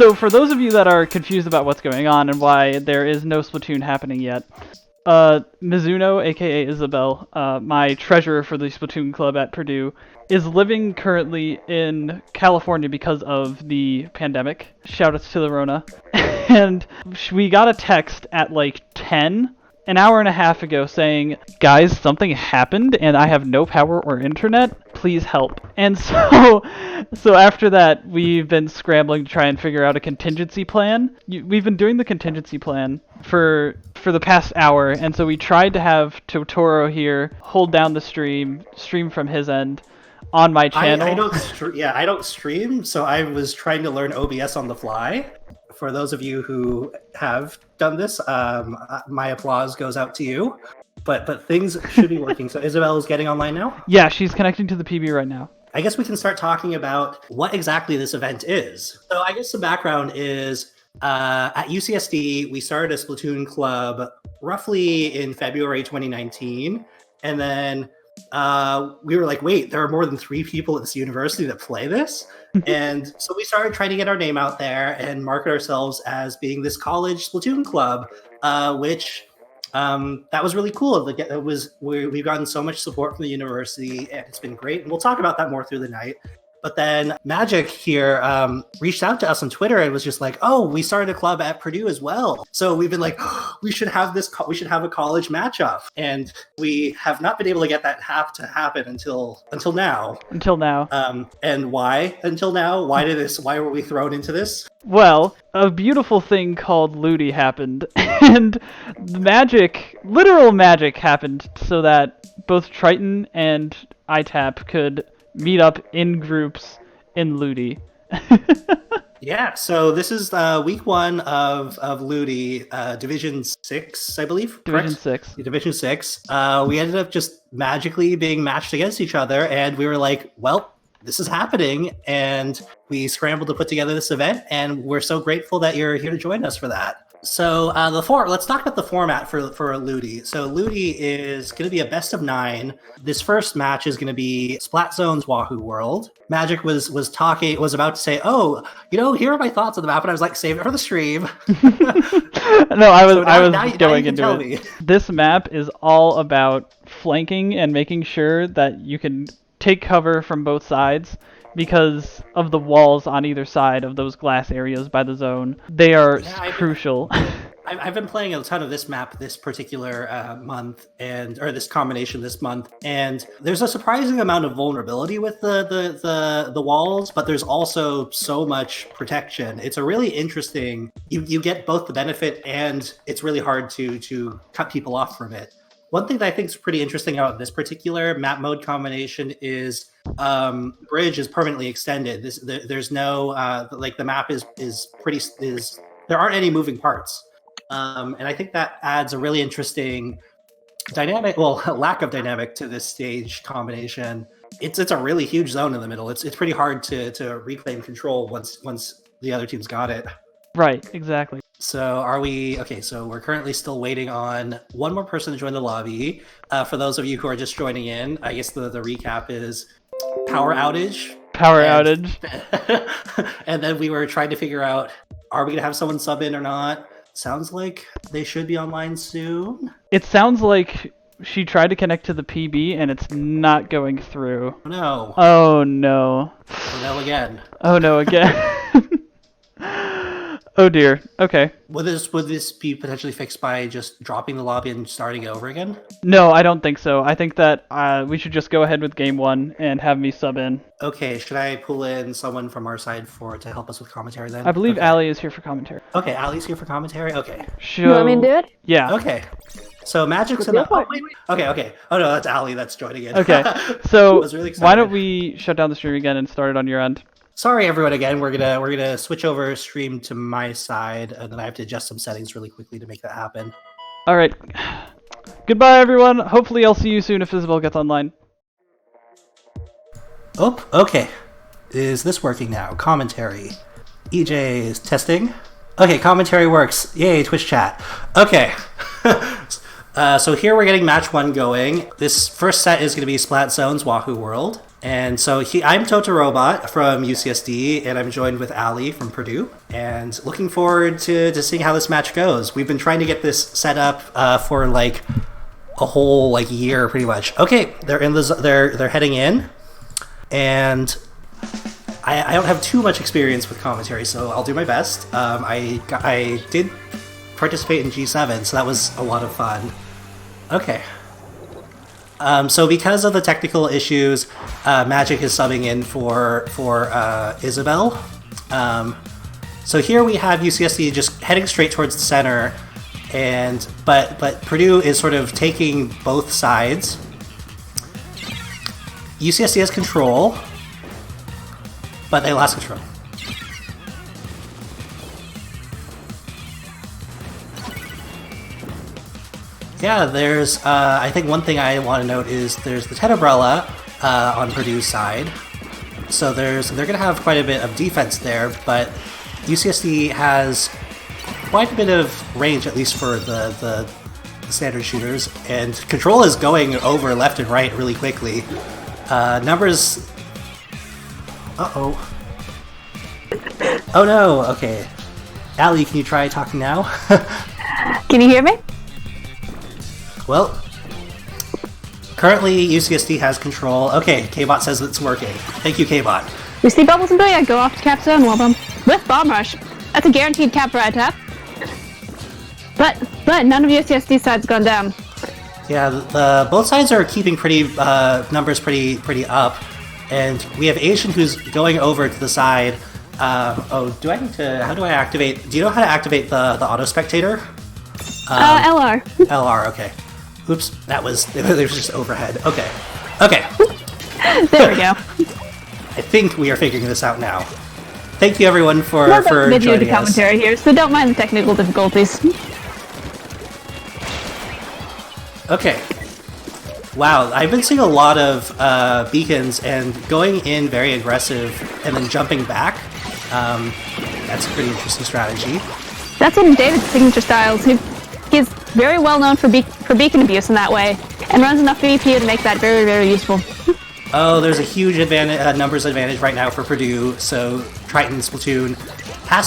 So for those of you that are confused about what's going on and why there is no Splatoon happening yet, Mizuno, a.k.a. Isabel, my treasurer for the Splatoon club at Purdue, is living currently in California because of the pandemic. Shoutouts to the Rona. And we got a text at like 10, an hour and a half ago, saying, guys, something happened and I have no power or internet. Please help. And so after that, we've been scrambling to try and figure out a contingency plan. We've been doing the contingency plan for the past hour, and so we tried to have Totoro here hold down the stream from his end on my channel. I don't stream, so I was trying to learn OBS on the fly. For those of you who have done this, my applause goes out to you. But things should be working. So Isabel is getting online now? Yeah, she's connecting to the PB right now. I guess we can start talking about what exactly this event is. So I guess the background is at UCSD, we started a Splatoon club roughly in February 2019. And then we were like, wait, there are more than 3 people at this university that play this? And so we started trying to get our name out there and market ourselves as being this college Splatoon club, which that was really cool. We've gotten so much support from the university, and it's been great. And we'll talk about that more through the night. But then Magic here reached out to us on Twitter and was just like, "Oh, we started a club at Purdue as well." So we've been like, "We should have a college matchup," and we have not been able to get that to happen until now. Until now. And why? Until now? Why were we thrown into this? Well, a beautiful thing called LUTI happened, and literal magic happened so that both Triton and ITaP could meet up in groups in LUTI. Yeah, so this is week 1 of LUTI, Division 6, I believe. Division correct? 6. Division 6. We ended up just magically being matched against each other, and we were like, well, this is happening, and we scrambled to put together this event, and we're so grateful that you're here to join us for that. So let's talk about the format for LUTI. So LUTI is going to be a best of 9. This first match is going to be Splat Zone's Wahoo World. Magic was about to say, "Oh, here are my thoughts on the map," and I was like, "Save it for the stream." No, I was going into it. This map is all about flanking and making sure that you can take cover from both sides, because of the walls on either side of those glass areas by the zone. They are crucial. I've been playing a ton of this map this particular month, or this combination this month, and there's a surprising amount of vulnerability with the walls, but there's also so much protection. It's a really interesting. You get both the benefit, and it's really hard to cut people off from it. One thing that I think is pretty interesting about this particular map mode combination is bridge is permanently extended. There's no the map is there aren't any moving parts, and I think that adds a really interesting dynamic, lack of dynamic to this stage combination. It's a really huge zone in the middle. It's pretty hard to reclaim control once the other team's got it. Right, exactly. So so we're currently still waiting on one more person to join the lobby. For those of you who are just joining in, I guess the recap is power outage. And then we were trying to figure out, are we going to have someone sub in or not? Sounds like they should be online soon. It sounds like she tried to connect to the PB and it's not going through. No. Oh no. Oh no again. Oh no again. Oh dear. Okay. Would this be potentially fixed by just dropping the lobby and starting over again? No, I don't think so. I think that we should just go ahead with game 1 and have me sub in. Okay, should I pull in someone from our side to help us with commentary then? I believe Ali is here for commentary. Okay, Ali's here for commentary? Okay. You want me to do it? Yeah. Okay. So Magic's in Okay. Oh no, that's Ali that's joining in. Okay. So really why don't we shut down the stream again and start it on your end? Sorry, everyone. Again, we're gonna switch over stream to my side, and then I have to adjust some settings really quickly to make that happen. All right. Goodbye, everyone. Hopefully, I'll see you soon if Isabel gets online. Oh, okay. Is this working now? Commentary. EJ is testing. Okay, commentary works. Yay, Twitch chat. Okay. So here we're getting match 1 going. This first set is going to be Splat Zone's Wahoo World. And so I'm Totorobot from UCSD, and I'm joined with Ali from Purdue. And looking forward to seeing how this match goes. We've been trying to get this set up for like a whole like year, pretty much. Okay, they're heading in, and I don't have too much experience with commentary, so I'll do my best. I did participate in G7, so that was a lot of fun. Okay. So because of the technical issues, Magic is subbing in for Isabel. So here we have UCSD just heading straight towards the center, but Purdue is sort of taking both sides. UCSD has control, but they lost control. Yeah, there's, I think one thing I want to note is there's the Tenebrella on Purdue's side. So they're going to have quite a bit of defense there, but UCSD has quite a bit of range, at least for the standard shooters, and control is going over left and right really quickly. Numbers... Uh-oh. Oh no, okay. Ali, can you try talking now? Can you hear me? Well, currently UCSD has control. Okay, K-Bot says it's working. Thank you, K-Bot. We see bubbles and Billy go off to cap zone one of them. With Bomb Rush. That's a guaranteed cap for ITaP. But none of UCSD's side's gone down. Yeah, both sides are keeping numbers pretty up. And we have Asian who's going over to the side. How do I activate? Do you know how to activate the auto spectator? LR. LR, okay. Oops, it was just overhead. Okay. There we go. I think we are figuring this out now. Thank you everyone for joining the commentary here, so don't mind the technical difficulties. Okay. Wow, I've been seeing a lot of beacons and going in very aggressive and then jumping back. That's a pretty interesting strategy. That's one of David's signature styles. He's very well known for beacon abuse in that way, and runs enough VP to make that very, very useful. Oh, there's a huge numbers advantage right now for Purdue, so Triton Splatoon have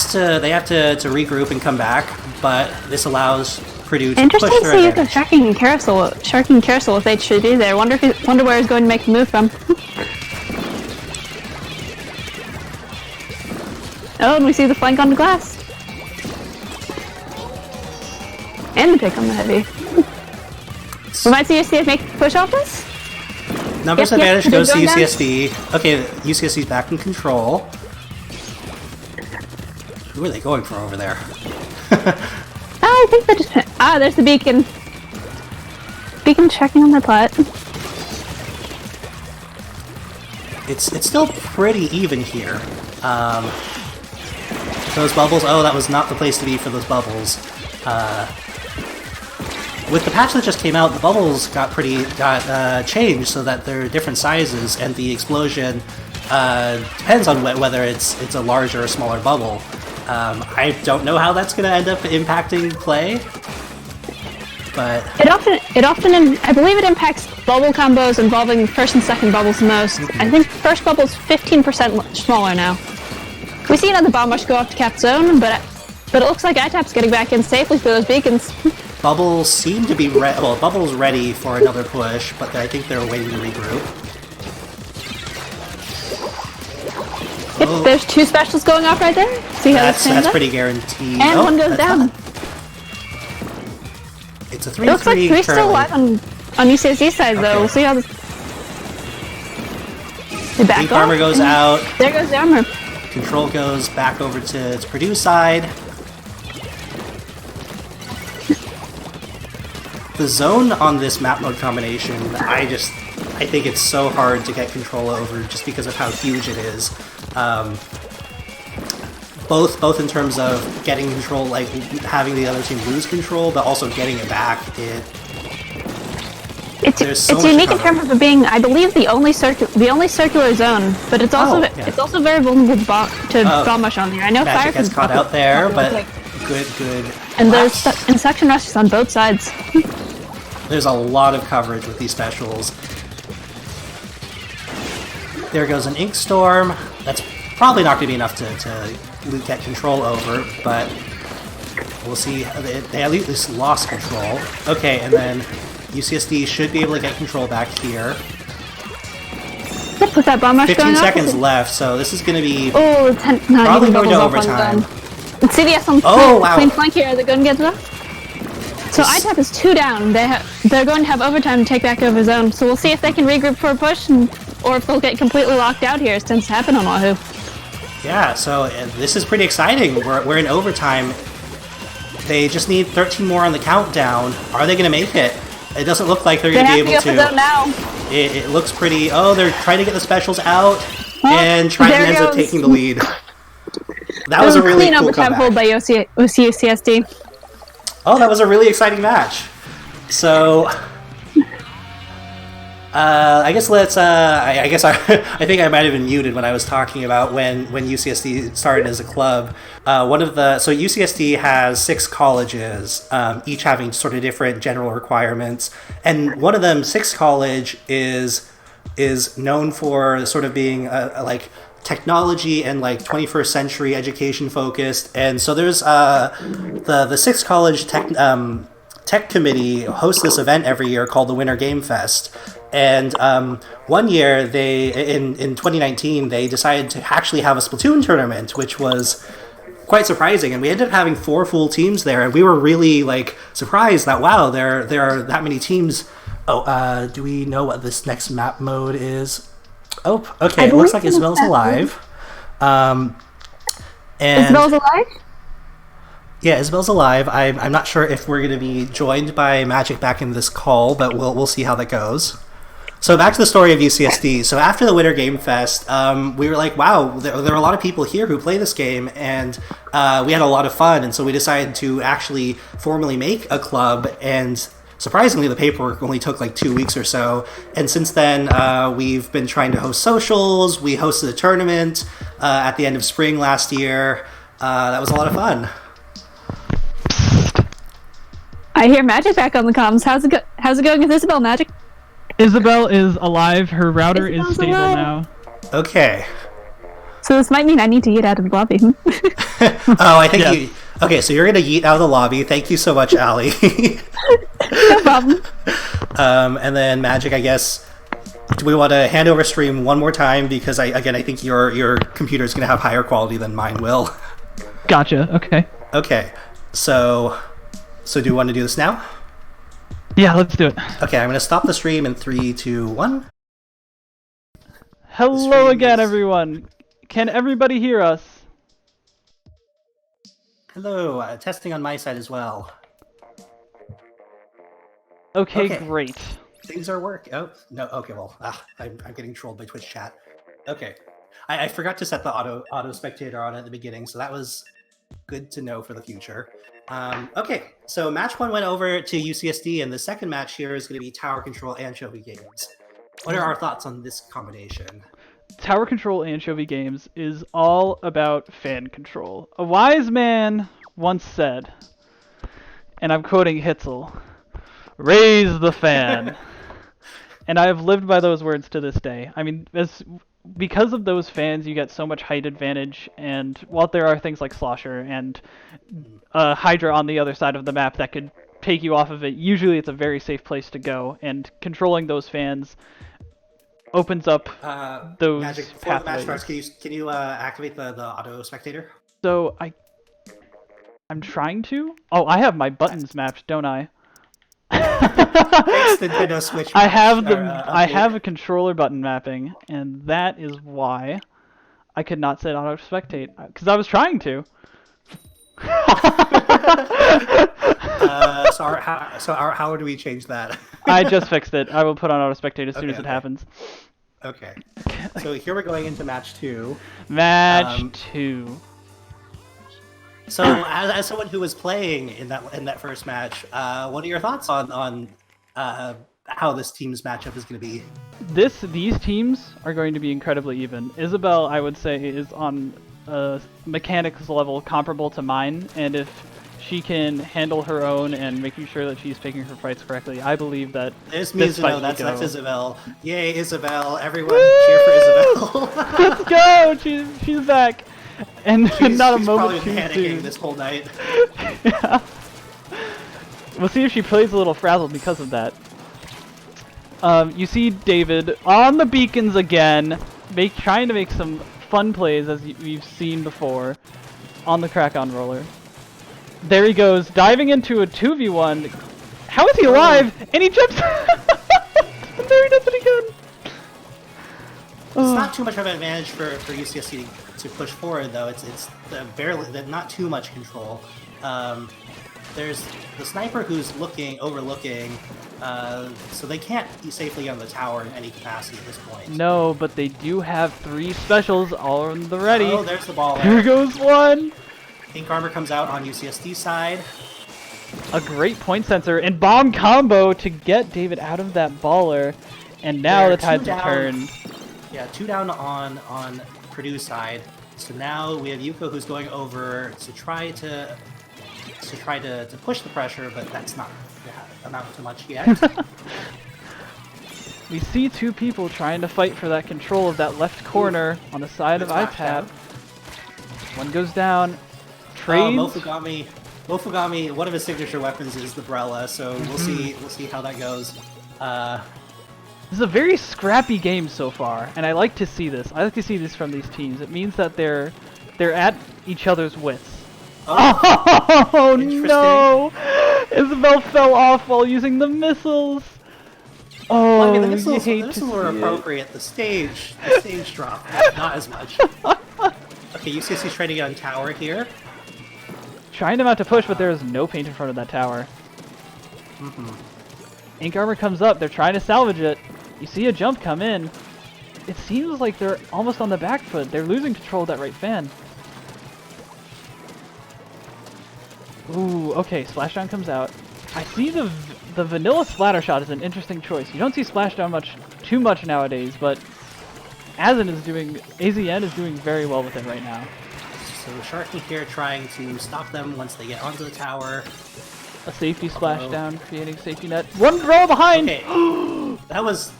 to regroup and come back, but this allows Purdue to push their advantage. Interesting to see sharking carousel with HCD there. Wonder where he's going to make the move from. Oh, and we see the flank on the glass. And the pick on the heavy. We might see UCSD make push off this? Numbers advantage goes to UCSD. Down. Okay, UCSD's back in control. Who are they going for over there? I think they're just... there's the beacon. Beacon checking on the plat. It's still pretty even here. Those bubbles... Oh, that was not the place to be for those bubbles. With the patch that just came out, the bubbles got changed so that they're different sizes, and the explosion depends on whether it's a larger or smaller bubble. I don't know how that's going to end up impacting play, but it often I believe it impacts bubble combos involving first and second bubbles most. Mm-hmm. I think first bubble's 15% smaller now. We see another bomb rush go off to cap zone, but it looks like ITaP's getting back in safely for those beacons. Bubbles seem to be Bubbles ready for another push, but I think they're waiting to regroup. Yep, there's two specials going off right there. See how that's pretty guaranteed. And one goes down. It's a 3-3. It looks like 3 still alive on UCSD side though. We'll see how this. The back armor goes out. There goes the armor. Control goes back over to Purdue side. The zone on this map mode combination, I think it's so hard to get control over just because of how huge it is. Both in terms of getting control, like having the other team lose control, but also getting it back. It's unique in terms of it being, I believe, the only circular zone, but it's also very vulnerable to bomb rush on there. I know Magic gets caught out there, but good. And there's section rushes on both sides. There's a lot of coverage with these specials. There goes an Ink Storm. That's probably not going to be enough to Loot get control over, but we'll see. They at least lost control. Okay, and then UCSD should be able to get control back here. With that bomb rush 15 going seconds up. left, so this is going to be Probably going to overtime. CDS on clean flank here. The gun gets up. So ITaP is 2 down. They're going to have overtime to take back over zone. So we'll see if they can regroup for a push, or if they'll get completely locked out here. It tends to happen on Wahoo. Yeah, so this is pretty exciting. We're in overtime. They just need 13 more on the countdown. Are they going to make it? It doesn't look like they're going to be able to. They have to go for zone now. It looks pretty. Oh, they're trying to get the specials out, and Triton ends up taking the lead. That was a really cool overtime comeback. hold by UCSD. Oh, that was a really exciting match. So, I guess let's. I guess I think I might have been muted when I was talking about when UCSD started as a club. So UCSD has 6 colleges, each having sort of different general requirements, and one of them, 6 College, is known for sort of being like technology and like 21st century education focused. And so there's the 6 College tech committee hosts this event every year called the Winter Game Fest. And one year, in 2019, they decided to actually have a Splatoon tournament, which was quite surprising. And we ended up having 4 full teams there, and we were really like surprised that wow, there are that many teams. Oh, do we know what this next map mode is? Oh, okay. It looks like Isabel's alive. And Isabel's alive? Yeah, Isabel's alive. I'm not sure if we're going to be joined by Magic back in this call, but we'll see how that goes. So back to the story of UCSD. So after the Winter Game Fest, we were like, wow, there are a lot of people here who play this game, and we had a lot of fun. And so we decided to actually formally make a club, and surprisingly, the paperwork only took like 2 weeks or so. And since then, we've been trying to host socials. We hosted a tournament at the end of spring last year. That was a lot of fun. I hear Magic back on the comms. How's it going with Isabel, Magic? Isabel is alive. Her router is Isabel's stable alive. now. Okay. So this might mean I need to get out of the lobby. Oh, I think you... Okay, so you're going to yeet out of the lobby. Thank you so much, Allie. No problem. And then Magic, I guess... Do we want to hand over stream one more time? Because, I think your computer is going to have higher quality than mine will. Gotcha, okay. Okay, so do you want to do this now? Yeah, let's do it. Okay, I'm going to stop the stream in 3, 2, 1. Hello again, everyone. Can everybody hear us? Hello, testing on my side as well. Okay, great. Things are working. Oh, no, okay, well, I'm getting trolled by Twitch chat. Okay. I forgot to set the auto spectator on at the beginning, so that was good to know for the future. Okay, so match 1 went over to UCSD, and the second match here is going to be Tower Control Ancho-V Games. What are our thoughts on this combination? Tower Control Ancho-V Games is all about fan control. A wise man once said, and I'm quoting Hitzel, "Raise the fan." And I have lived by those words to this day. I mean, because of those fans, you get so much height advantage, and while there are things like Slosher and Hydra on the other side of the map that could take you off of it, usually it's a very safe place to go, and controlling those fans opens up those Magic, before pathways. the match starts, can you activate the auto spectator? So I'm trying to. Oh, I have my buttons mapped, don't I? Thanks, Nintendo Switch. I have a controller button mapping, and that is why I could not set auto spectate because I was trying to. How do we change that? I just fixed it. I will put on auto spectate as soon as it happens. Okay. So here we're going into match 2. Match 2. So, as someone who was playing in that first match, what are your thoughts on how this team's matchup is going to be? These teams are going to be incredibly even. Isabel, I would say, is on a mechanics level comparable to mine, and if she can handle her own and making sure that she's picking her fights correctly, I believe that There's this fight Mizuno, will that's go. Isabel. Yay, Isabel. Everyone cheer for Isabel. Let's go! She's back! And not a she's moment probably too panicking soon. this whole night. Yeah. We'll see if she plays a little frazzled because of that. You see David on the beacons again, trying to make some fun plays as we've seen before on the crack-on roller. There he goes, diving into a 2v1. How is he alive? And he jumps. And there he does it again. It's not too much of an advantage for UCSC to push forward, though. It's not too much control. There's the sniper who's overlooking, so they can't be safely on the tower in any capacity at this point. No, but they do have 3 specials all on the ready. Oh, there's the ball. Here goes one. Ink Armor comes out on UCSD side. A great point sensor and bomb combo to get David out of that baller. And now They're the tides 2 are down. turned. Yeah, 2 down on Purdue side. So now we have Yuko who's going over to try to push the pressure, but that's not amount to much yet. We see 2 people trying to fight for that control of that left corner on the side of Good ITaP. smash One goes down. Trades. Mofugami, one of his signature weapons is the Brella, so we'll see how that goes. This is a very scrappy game so far, and I like to see this. I like to see this from these teams. It means that they're at each other's wits. Oh no! Isabel fell off while using the missiles. Oh, Well, I mean, the you missiles hate to were see it. appropriate. The stage drop, not as much. Okay, UCSC's trying to get on tower here. Trying to mount to push, but there is no paint in front of that tower. Ink Armor comes up. They're trying to salvage it. You see a jump come in. It seems like they're almost on the back foot. They're losing control of that right fan. Ooh, okay, Splashdown comes out. I see the vanilla splatter shot is an interesting choice. You don't see Splashdown too much nowadays, but AZN is doing very well with it right now. So Sharky here trying to stop them once they get onto the tower. A safety splashdown, creating a safety net. One row behind! Okay, that was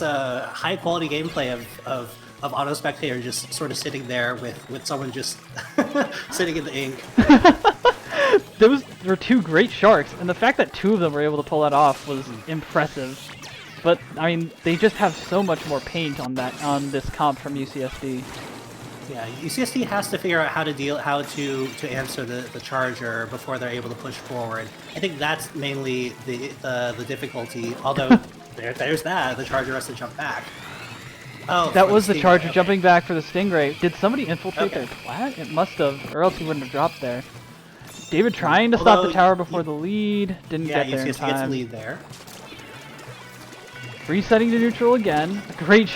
a high quality gameplay of Auto Spectator just sort of sitting there with someone just sitting in the ink. Those were 2 great sharks, and the fact that 2 of them were able to pull that off was impressive. But I mean, they just have so much more paint on this comp from UCSD. Yeah, UCSD has to figure out how to answer the charger before they're able to push forward. I think that's mainly the difficulty. Although there's the charger has to jump back. Oh, That was the Stingray, charger okay. jumping back for the Stingray. Did somebody infiltrate Okay. their plat? It must have, or else he wouldn't have dropped there. David trying to stop Although the tower before the lead. Didn't Yeah, get there in UCSD gets the time. lead there. Resetting to neutral again. Great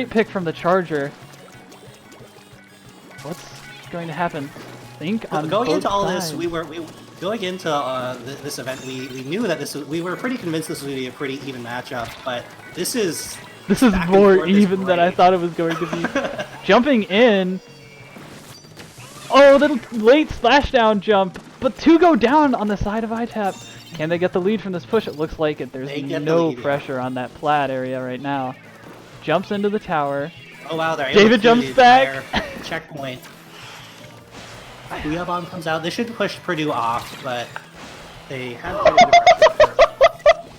pick from the charger. What's going to happen? Think on Going both into all sides. this, going into this event, we knew that we were pretty convinced this was going to be a pretty even matchup, but this is back and more forth is even than I great. thought it was going to be. Jumping in. Oh, little late splashdown jump, but 2 go down on the side of ITaP. Can they get the lead from this push? It looks like it. There's They get the no lead, yeah. pressure on that plat area right now. Jumps into the tower. Oh wow, they're able David to jumps the back. entire checkpoint. Booyah Bomb comes out. They should push Purdue off, but they have pretty good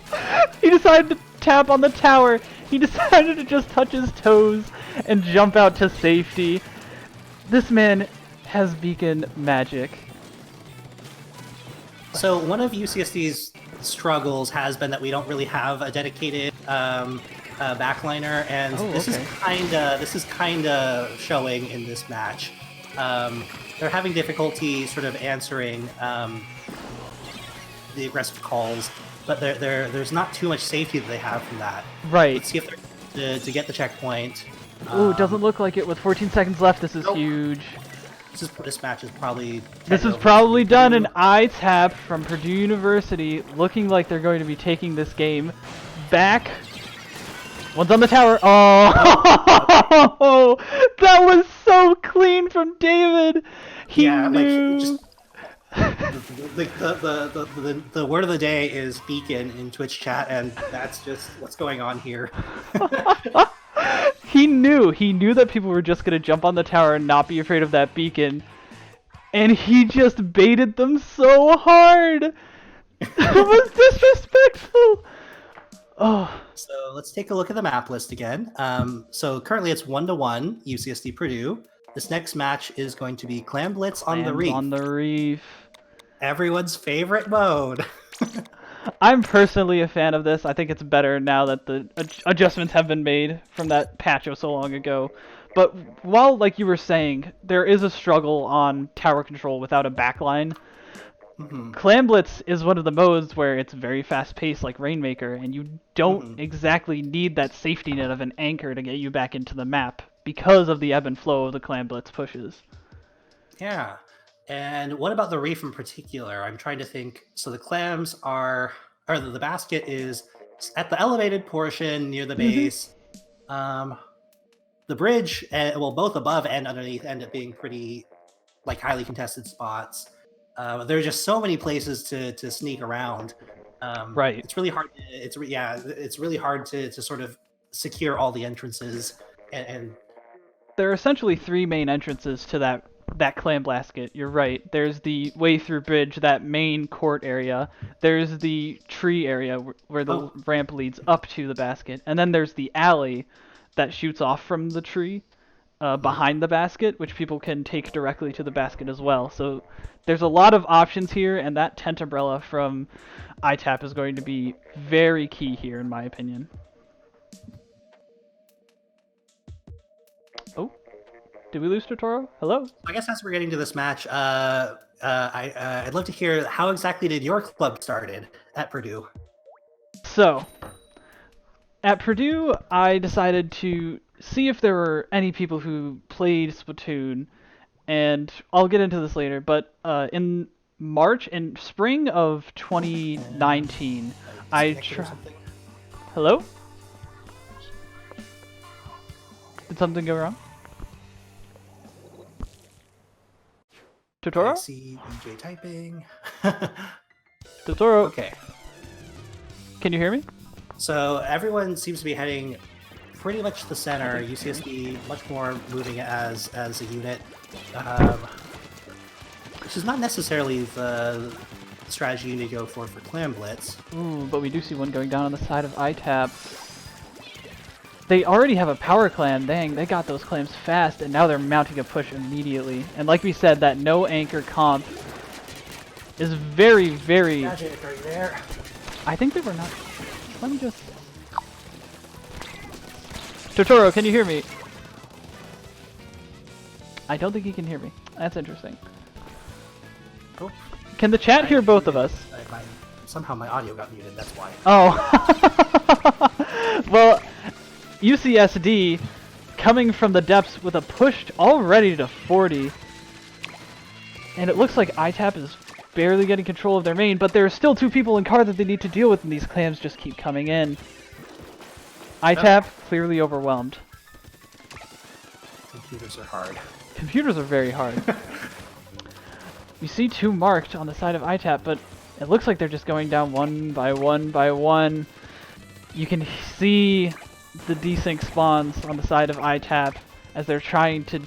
pressure. He decided to tap on the tower. He decided to just touch his toes and jump out to safety. This man has beacon magic. So one of UCSD's struggles has been that we don't really have a dedicated backliner, and Oh, this okay. is kinda showing in this match. They're having difficulty sort of answering the aggressive calls, but there's not too much safety that they have from that. Right. Let's see if they're to get the checkpoint. Ooh, doesn't look like it with 14 seconds left. This is Nope. huge. This match is probably. This is over. probably done. An ITaP from Purdue University, looking like they're going to be taking this game back. One's on the tower. Oh, that was so clean from David. He Yeah, knew. just The word of the day is beacon in Twitch chat, and that's just what's going on here. He knew that people were just gonna jump on the tower and not be afraid of that beacon, and he just baited them so hard. It was disrespectful. Oh. So let's take a look at the map list again. So currently it's 1-1 UCSD Purdue. This next match is going to be Clam Blitz on the Reef. On the Reef. Everyone's favorite mode. I'm personally a fan of this. I think it's better now that the adjustments have been made from that patch of so long ago. But while, like you were saying, there is a struggle on tower control without a backline, Clam Blitz is one of the modes where it's very fast-paced, like Rainmaker, and you don't exactly need that safety net of an anchor to get you back into the map because of the ebb and flow of the Clam Blitz pushes. Yeah. And what about the Reef in particular? I'm trying to think. So the clams are, or the basket is at the elevated portion near the base. The bridge, well, both above and underneath end up being pretty, like, highly contested spots. There are just so many places to sneak around. Right. It's really hard. It's really hard to sort of secure all the entrances. And there are essentially three main entrances to that clam basket. You're right. There's the way through bridge, that main court area. There's the tree area where the ramp leads up to the basket, and then there's the alley that shoots off from the tree behind the basket, which people can take directly to the basket as well. So there's a lot of options here, and that tent umbrella from ITaP is going to be very key here, in my opinion. Oh. Did we lose Totoro? Hello? I guess as we're getting to this match, I'd love to hear how exactly did your club started at Purdue? So, at Purdue, I decided to see if there were any people who played Splatoon, and I'll get into this later, but in spring of 2019, Hello? Did something go wrong? Totoro? I see DJ typing. Totoro. Okay. Can you hear me? So everyone seems to be heading pretty much to the center. UCSD much more moving as a unit, which is not necessarily the strategy you need to go for Clam Blitz. Ooh, but we do see one going down on the side of ITaP. They already have a power clam. Dang, they got those clams fast, and now they're mounting a push immediately. And like we said, that no anchor comp is very, very... Magic, are you there? I think they were not... Let me just... Totoro, can you hear me? I don't think he can hear me. That's interesting. Oh. Can the chat hear both of us? Somehow my audio got muted, that's why. Oh. Well... UCSD coming from the depths with a push already to 40. And it looks like ITaP is barely getting control of their main, but there are still two people in car that they need to deal with, and these clams just keep coming in. ITaP clearly overwhelmed. Computers are hard. Computers are very hard. You see two marked on the side of ITaP, but it looks like they're just going down one by one by one. You can see the desync spawns on the side of ITaP as they're trying to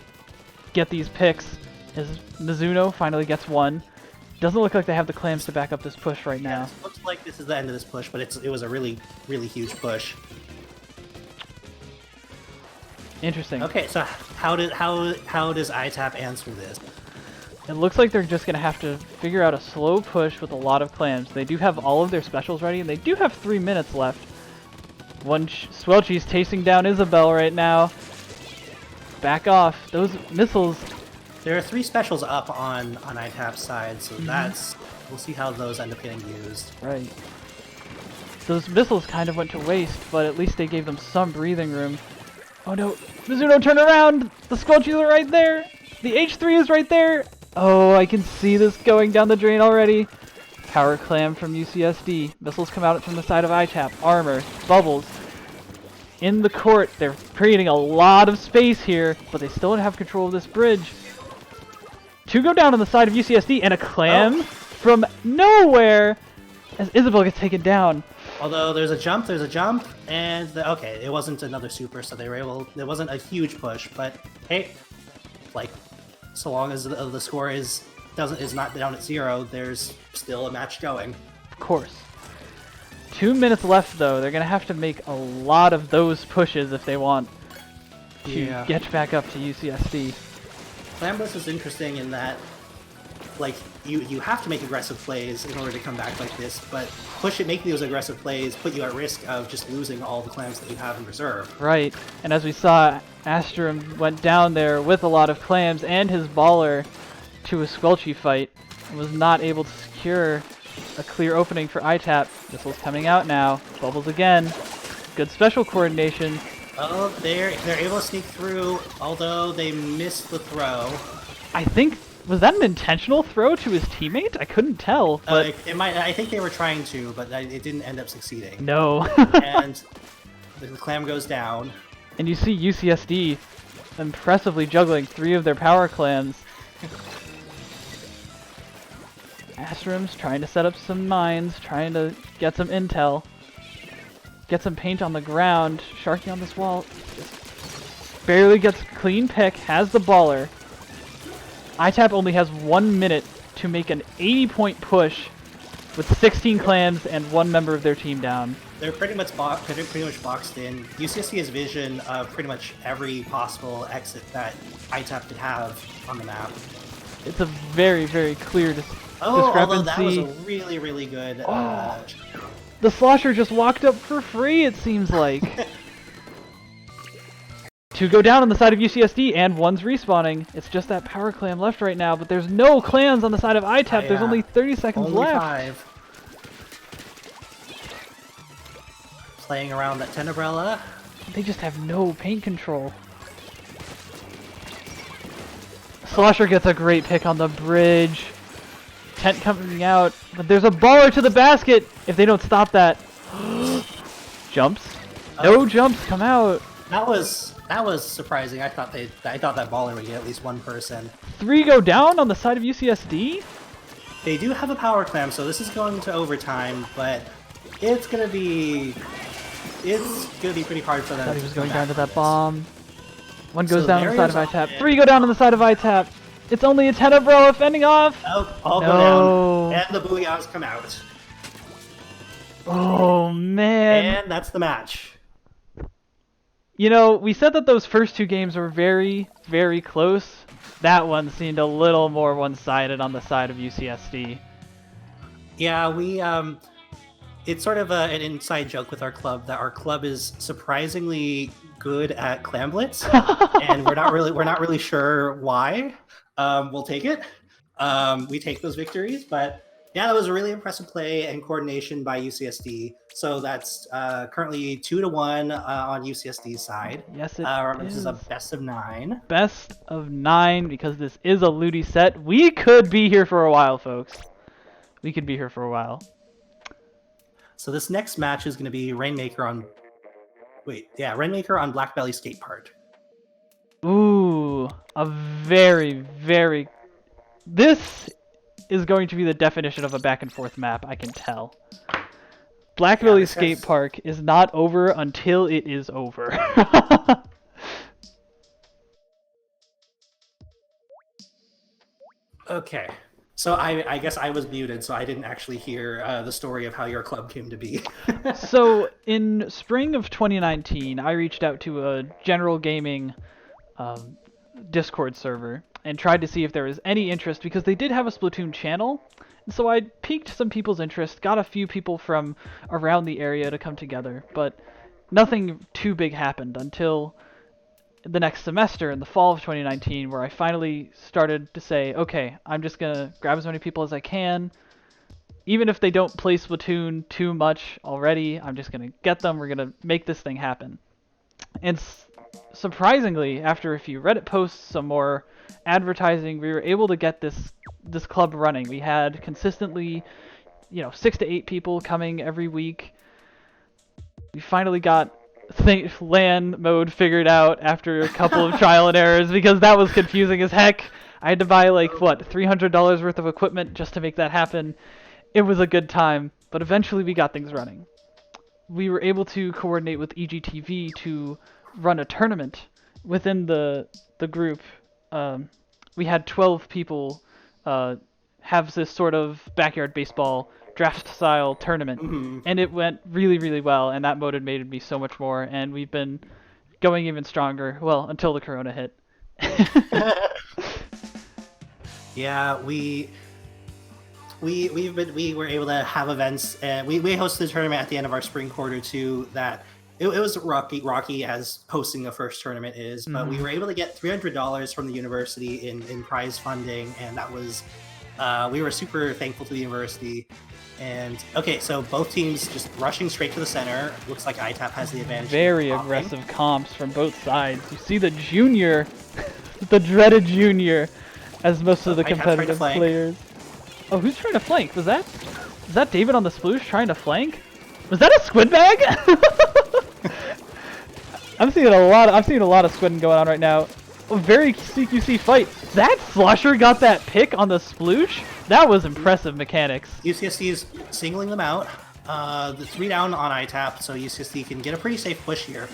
get these picks. As Mizuno finally gets one. Doesn't look like they have the clams to back up this push right now. It looks like this is the end of this push, but it was a really, really huge push. Interesting. Okay, so how does ITaP answer this? It looks like they're just gonna have to figure out a slow push with a lot of clams. They do have all of their specials ready, and they do have 3 minutes left. One Swelchy's tasting down Isabel right now. Back off. Those missiles... There are 3 specials up on ITaP's side, so that's... We'll see how those end up getting used. Right. Those missiles kind of went to waste, but at least they gave them some breathing room. Oh no! Mizuno, turn around! The Swelchy's are right there! The H3 is right there! Oh, I can see this going down the drain already. Power Clam from UCSD. Missiles come out from the side of ITaP. Armor. Bubbles. In the court. They're creating a lot of space here, but they still don't have control of this bridge. Two go down on the side of UCSD, and a Clam from nowhere as Isabel gets taken down. Although there's a jump, and okay, it wasn't another super, so they were able. It wasn't a huge push, but hey, like, so long as the score is not down at 0, there's still a match going. Of course. 2 minutes left, though. They're gonna have to make a lot of those pushes if they want to get back up to UCSD. Clam Blitz is interesting in that, like, you have to make aggressive plays in order to come back like this, but making those aggressive plays put you at risk of just losing all the clams that you have in reserve. Right, and as we saw, Astrum went down there with a lot of clams and his baller to a Squelchy fight and was not able to secure a clear opening for ITaP. Missile's coming out now. Bubbles again. Good special coordination. Oh, they're able to sneak through, although they missed the throw. I think, was that an intentional throw to his teammate? I couldn't tell. But it might. I think they were trying to, but it didn't end up succeeding. No. And the Clam goes down. And you see UCSD impressively juggling 3 of their power clams. Astrum's trying to set up some mines, trying to get some intel. Get some paint on the ground. Sharky on this wall. Just barely gets clean pick, has the baller. ITaP only has 1 minute to make an 80-point push with 16 clams and 1 member of their team down. They're pretty much boxed in. UCSD has vision of pretty much every possible exit that ITaP could have on the map. It's a very, very clear discrepancy. Although that was a really, really good... The Slosher just walked up for free, it seems like. 2 go down on the side of UCSD, and 1's respawning. It's just that power clam left right now, but there's no clams on the side of ITaP. There's only 30 seconds only left. 5. Playing around that Tenebrella. They just have no paint control. Slosher gets a great pick on the bridge. Tent coming out, but there's a baller to the basket if they don't stop that. Jumps. No jumps come out. That was surprising. I thought that baller would get at least 1 person. 3 go down on the side of UCSD. They do have a power clam, so this is going to overtime, but it's gonna be pretty hard for them. I thought he was going down to that bomb. 1 goes So down on the side of Mario's ITaP. 3 go down on the side of ITaP. It's only a Tenebrella fending off. Oh, all go down, and the Booyahs come out. Oh man! And that's the match. You know, we said that those first 2 games were very, very close. That one seemed a little more one-sided on the side of UCSD. Yeah, it's sort of an inside joke with our club that our club is surprisingly good at Clam Blitz, and we're not really sure why. We'll take it. We take those victories, but yeah, that was a really impressive play and coordination by UCSD. So that's currently 2-1 on UCSD's side. Yes, it This is a best of 9. Best of 9, because this is a LUTI set. We could be here for a while, folks. We could be here for a while. So this next match is going to be Rainmaker on Blackbelly Skatepark. Ooh, a very, very... This is going to be the definition of a back-and-forth map, I can tell. Blackbelly Skatepark is not over until it is over. Okay. So I guess I was muted, so I didn't actually hear the story of how your club came to be. So, in spring of 2019, I reached out to a general gaming Discord server and tried to see if there was any interest, because they did have a Splatoon channel. And so I piqued some people's interest, got a few people from around the area to come together, but nothing too big happened until the next semester in the fall of 2019, where I finally started to say, okay, I'm just gonna grab as many people as I can. Even if they don't play Splatoon too much already, I'm just gonna get them, we're gonna make this thing happen. And surprisingly, after a few Reddit posts, some more advertising, we were able to get this club running. We had consistently, 6 to 8 people coming every week. We finally got LAN mode figured out after a couple of trial and errors, because that was confusing as heck. I had to buy like what, $300 worth of equipment just to make that happen. It was a good time, but eventually we got things running. We were able to coordinate with EGTV to run a tournament within the group. We had 12 people have this sort of backyard baseball draft style tournament, and it went really, really well, and that motivated me so much more, and we've been going even stronger, well, until the corona hit. Yeah, we were able to have events, and we hosted a tournament at the end of our spring quarter too. That it was rocky as hosting a first tournament is, but we were able to get $300 from the university in prize funding, and that was we were super thankful to the university. And okay, so both teams just rushing straight to the center. Looks like ITaP has the advantage. Very aggressive comps from both sides. You see the junior, the dreaded junior, as most of the competitive players. Oh, who's trying to flank? Is that David on the sploosh trying to flank? Was that a squid bag? I'm seeing a lot of squidding going on right now. A very CQC fight. That Slusher got that pick on the sploosh? That was impressive mechanics. UCSD is singling them out. The 3 down on ITaP, so UCSD can get a pretty safe push here.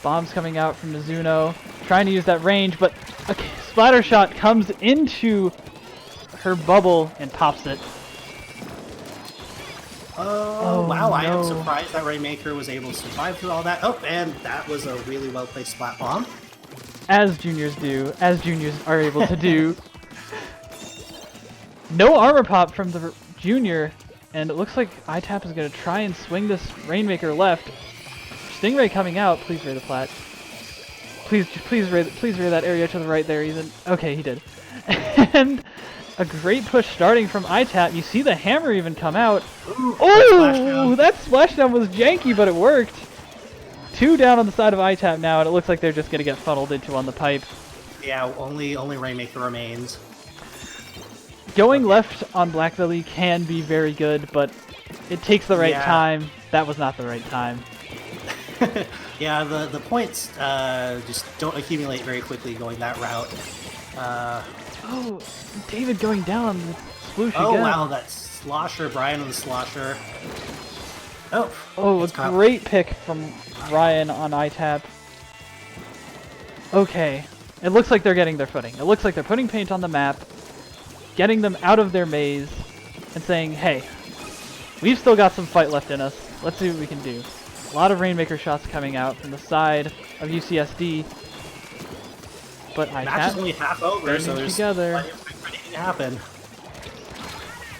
Bombs coming out from Mizuno, trying to use that range, but a splatter shot comes into her bubble and pops it. Oh wow, no. I am surprised that Rainmaker was able to survive through all that. Oh, and that was a really well-placed splat bomb. As juniors do, as juniors are able to do. No armor pop from the junior, and it looks like ITaP is going to try and swing this Rainmaker left. Stingray coming out. Please ray the plat. Please ray that area to the right there, Ethan. Okay, he did. And a great push starting from ITaP. You see the hammer even come out. Oh, that splashdown was janky, but it worked. 2 down on the side of ITaP now, and it looks like they're just going to get funneled into on the pipe. Yeah, only Rainmaker remains. Going left on Blackbelly can be very good, but it takes the right time. That was not the right time. Yeah, the points just don't accumulate very quickly going that route. Oh, David going down on the sploosh again. Oh wow, that slosher, Brian on the slosher. Oh, a great pick from Ryan on ITaP. Okay, it looks like they're getting their footing. It looks like they're putting paint on the map, getting them out of their maze, and saying, hey, we've still got some fight left in us. Let's see what we can do. A lot of Rainmaker shots coming out from the side of UCSD. But ITaP, match is only half over, so there's together. plenty to happen.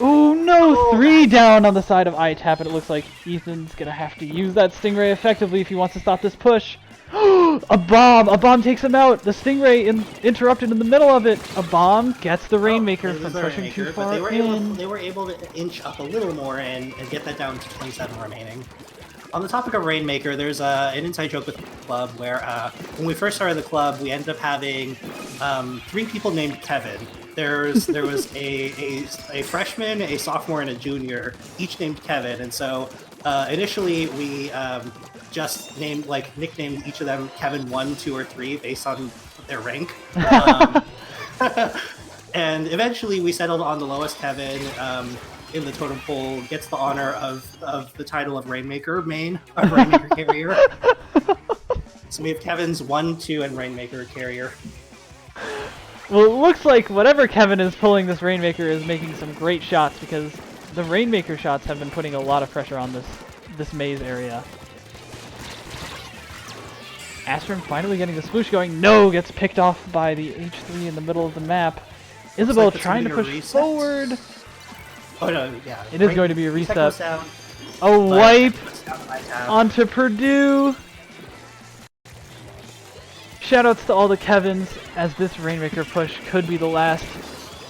Ooh, no! 3 down on the side of ITaP, and it looks like Ethan's gonna have to use that Stingray effectively if he wants to stop this push. A bomb! A bomb takes him out! The Stingray interrupted in the middle of it! A bomb gets the Rainmaker from pushing too far in. They were able to inch up a little more and get that down to 27 remaining. On the topic of Rainmaker, there's an inside joke with the club where when we first started the club, we ended up having 3 people named Kevin. There was a freshman, a sophomore, and a junior, each named Kevin. And so initially we just nicknamed each of them Kevin 1, 2, or 3 based on their rank. And eventually we settled on the lowest Kevin in the totem pole, gets the honor of the title of Rainmaker Rainmaker carrier. So we have Kevin's 1, 2, and Rainmaker carrier. Well, it looks like whatever Kevin is pulling this Rainmaker is making some great shots, because the Rainmaker shots have been putting a lot of pressure on this maze area. Astrum finally getting the sploosh going. No, gets picked off by the H3 in the middle of the map. Isabel trying to push forward. Oh no, yeah. It is going to be a reset. A wipe onto Purdue. Shoutouts to all the Kevins, as this Rainmaker push could be the last.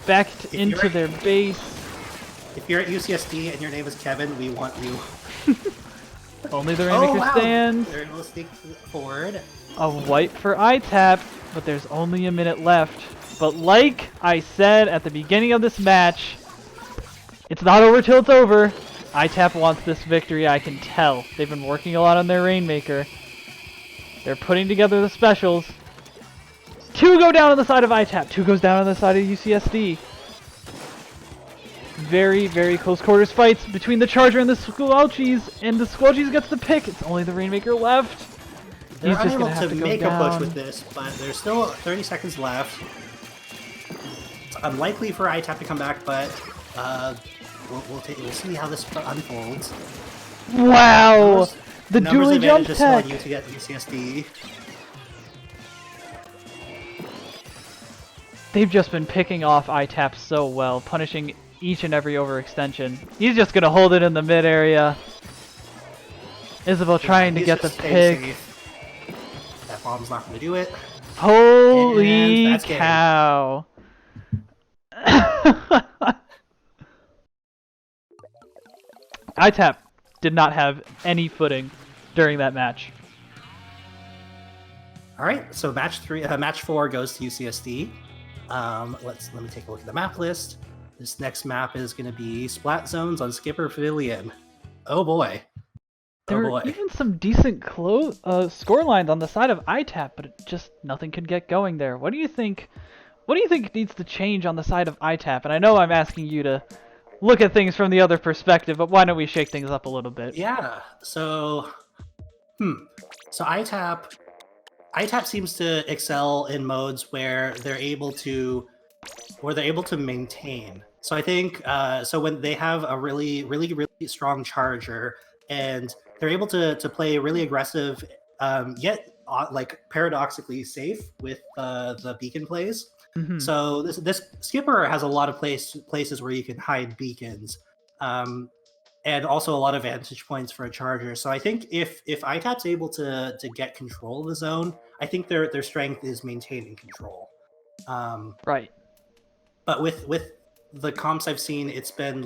Backed into their base. If you're at UCSD and your name is Kevin, we want you. Only the Rainmaker stands. They're able to sneak forward. A wipe for ITaP, but there's only a minute left. But like I said at the beginning of this match, it's not over till it's over. ITaP wants this victory, I can tell. They've been working a lot on their Rainmaker. They're putting together the specials. 2 go down on the side of ITaP. 2 goes down on the side of UCSD. Very, very close quarters fights between the Charger and the Squelchies, and the Squelchies gets the pick. It's only the Rainmaker left. They're He's just unable gonna have to to go make down. a push with this, but there's still 30 seconds left. It's unlikely for ITaP to come back, but we'll see how this unfolds. Wow! The Numbers dually jump advantage is still on tech! you to get UCSD. They've just been picking off ITaP so well, punishing each and every overextension. He's just gonna hold it in the mid area. Isabel trying to He's get the just staying pick. safe. That bomb's not gonna do it. Holy And that's game. cow! ITaP did not have any footing during that match. All right, so match 4 goes to UCSD. Let me take a look at the map list. This next map is going to be Splat Zones on Skipper Pavilion. Oh boy. There were even some decent score lines on the side of ITaP, but just nothing could get going there. What do you think? What do you think needs to change on the side of ITaP? And I know I'm asking you to look at things from the other perspective, but why don't we shake things up a little bit? Yeah. So ITaP seems to excel in modes where they're able to maintain. So I think so when they have a really strong charger and they're able to play really aggressive, yet like paradoxically safe with the beacon plays. Mm-hmm. So this Skipper has a lot of places where you can hide beacons, and also a lot of vantage points for a charger. So I think if ITaP's able to get control of the zone, I think their strength is maintaining control. Right. But with the comps I've seen, it's been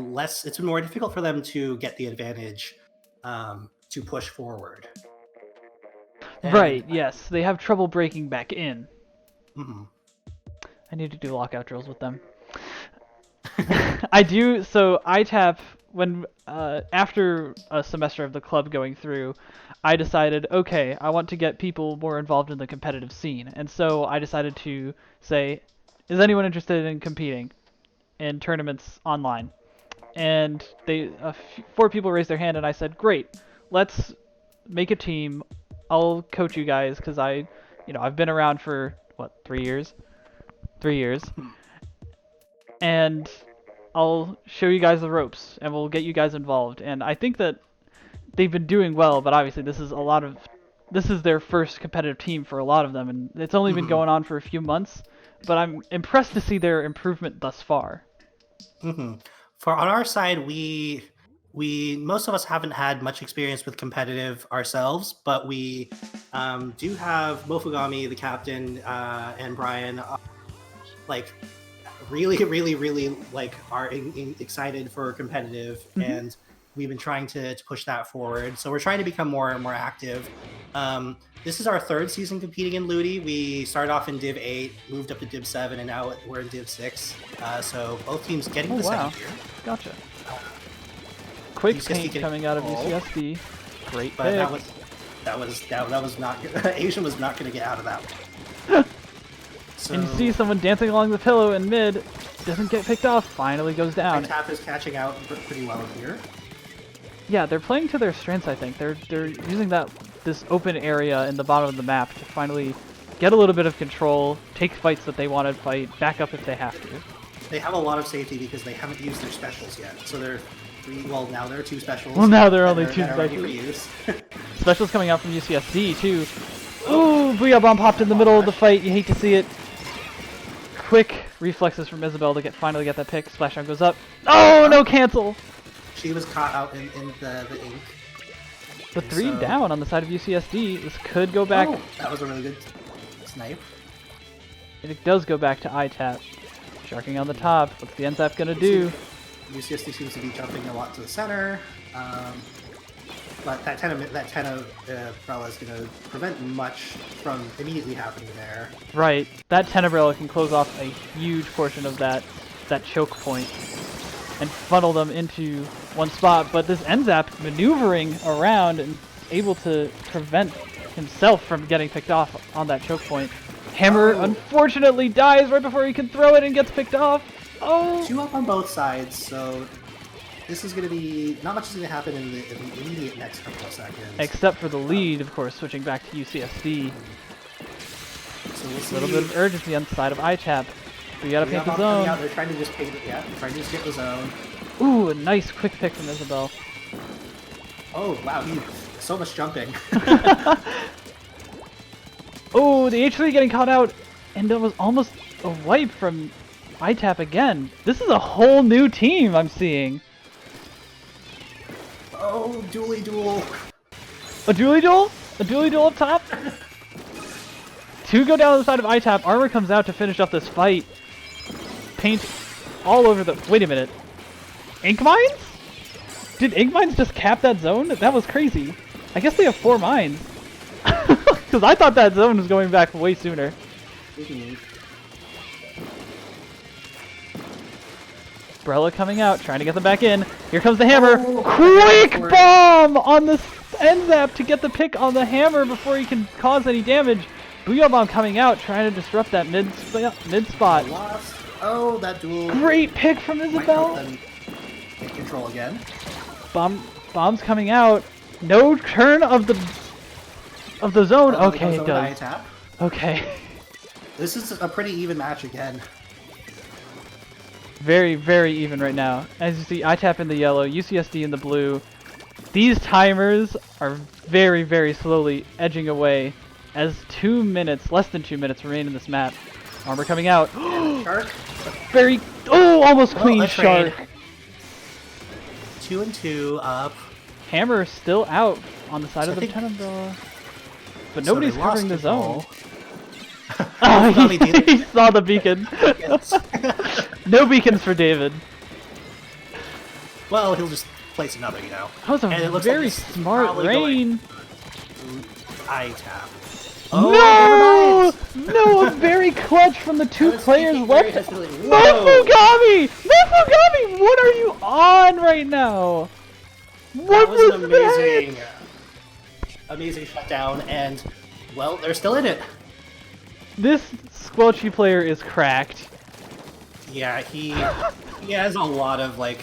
more difficult for them to get the advantage to push forward. Right, yes. They have trouble breaking back in. Mm-hmm. I need to do lockout drills with them. I do, so ITaP, when after a semester of the club going through, I decided, okay, I want to get people more involved in the competitive scene. And so I decided to say, is anyone interested in competing in tournaments online? And 4 people raised their hand, and I said, great, let's make a team. I'll coach you guys, because I've been around for, 3 years? 3 years. And I'll show you guys the ropes, and we'll get you guys involved. And I think that they've been doing well, but obviously this is their first competitive team for a lot of them, and it's only been going on for a few months. But I'm impressed to see their improvement thus far. Mm-hmm. On our side, we most of us haven't had much experience with competitive ourselves, but we do have Mofugami, the captain, and Brian, really are excited for competitive, and we've been trying to push that forward. So we're trying to become more and more active. This is our 3rd season competing in LUTI. We started off in Div 8, moved up to Div 7, and now we're in Div 6. So both teams getting the second year. Gotcha. Quick UCSD paint coming out of UCSD. Great pick. But that was not good. Asian was not going to get out of that one. So, and you see someone dancing along the pillow in mid, doesn't get picked off, finally goes down. ITaP is catching out pretty well here. Yeah, they're playing to their strengths, I think. They're using this open area in the bottom of the map to finally get a little bit of control, take fights that they want to fight, back up if they have to. They have a lot of safety because they haven't used their specials yet. So they're now there are 2 specials. Well, now there are only 2 ready for specials. use. Specials coming out from UCSD, too. Ooh, Booyah Bomb popped in the middle of the fight. You hate to see it. Quick reflexes from Isabel to finally get that pick. Splashdown goes up. Oh, no cancel! She was caught out in the ink. The 3 down on the side of UCSD. This could go back. Oh, that was a really good snipe. It does go back to ITaP. Sharking on the top. What's the NZAP gonna do? UCSD seems to be jumping a lot to the center. But that 10 umbrella is going to prevent much from immediately happening there. Right. That 10 umbrella can close off a huge portion of that choke point and funnel them into one spot. But this NZAP maneuvering around and able to prevent himself from getting picked off on that choke point. Hammer Oh. unfortunately dies right before he can throw it and gets picked off. Oh! 2 up on both sides, so this is going to be... Not much is going to happen in the immediate next couple of seconds. Except for the lead, of course, switching back to UCSD. So we'll A see. little bit of urgency on the side of ITaP. We gotta paint the Coming out, zone. they're trying to just paint it, yeah, trying to just get the zone. Ooh, a nice quick pick from Isabel. Oh, wow, so much jumping. Oh, the H3 getting caught out, and that was almost a wipe from ITaP again. This is a whole new team I'm seeing. Oh, dually duel. A dually duel? A dually duel up top? 2 go down on the side of ITaP. Armor comes out to finish up this fight. Paint all over the... Wait a minute. Ink Mines? Did Ink Mines just cap that zone? That was crazy. I guess they have 4 mines. Because I thought that zone was going back way sooner. Brella coming out, trying to get them back in. Here comes the hammer. Oh, Quick bomb on the end zap to get the pick on the hammer before he can cause any damage. Booyah bomb coming out, trying to disrupt that mid spot. Lost. Oh, that duel. Great pick from Might help Isabel. them get control again. Bombs coming out. No turn of the zone. Oh, Okay, it comes over to does. ITaP. Okay. This is a pretty even match again. Very, very even right now. As you see, ITaP in the yellow, UCSD in the blue. These timers are very, very slowly edging away as 2 minutes, less than 2 minutes remain in this map. Armor coming out. Shark. Very, almost clean a trade. shark. 2 and 2 up. Hammer still out on the side So of I the think- 10 umbrella. But So nobody's they lost covering the zone. control. Oh, Probably he, did. he saw the beacon. No beacons for David. Well, he'll just place another, you know. That was And it a looks like very this is smart probably rain. ITaP. No! never mind. No, a very clutch from the 2 was players thinking very left. hesitantly, whoa. Mofugami! Mofugami! What are you on right now? What That was an that? amazing shutdown, and, well, they're still in it. This Squelchy player is cracked. Yeah, he has a lot of, like,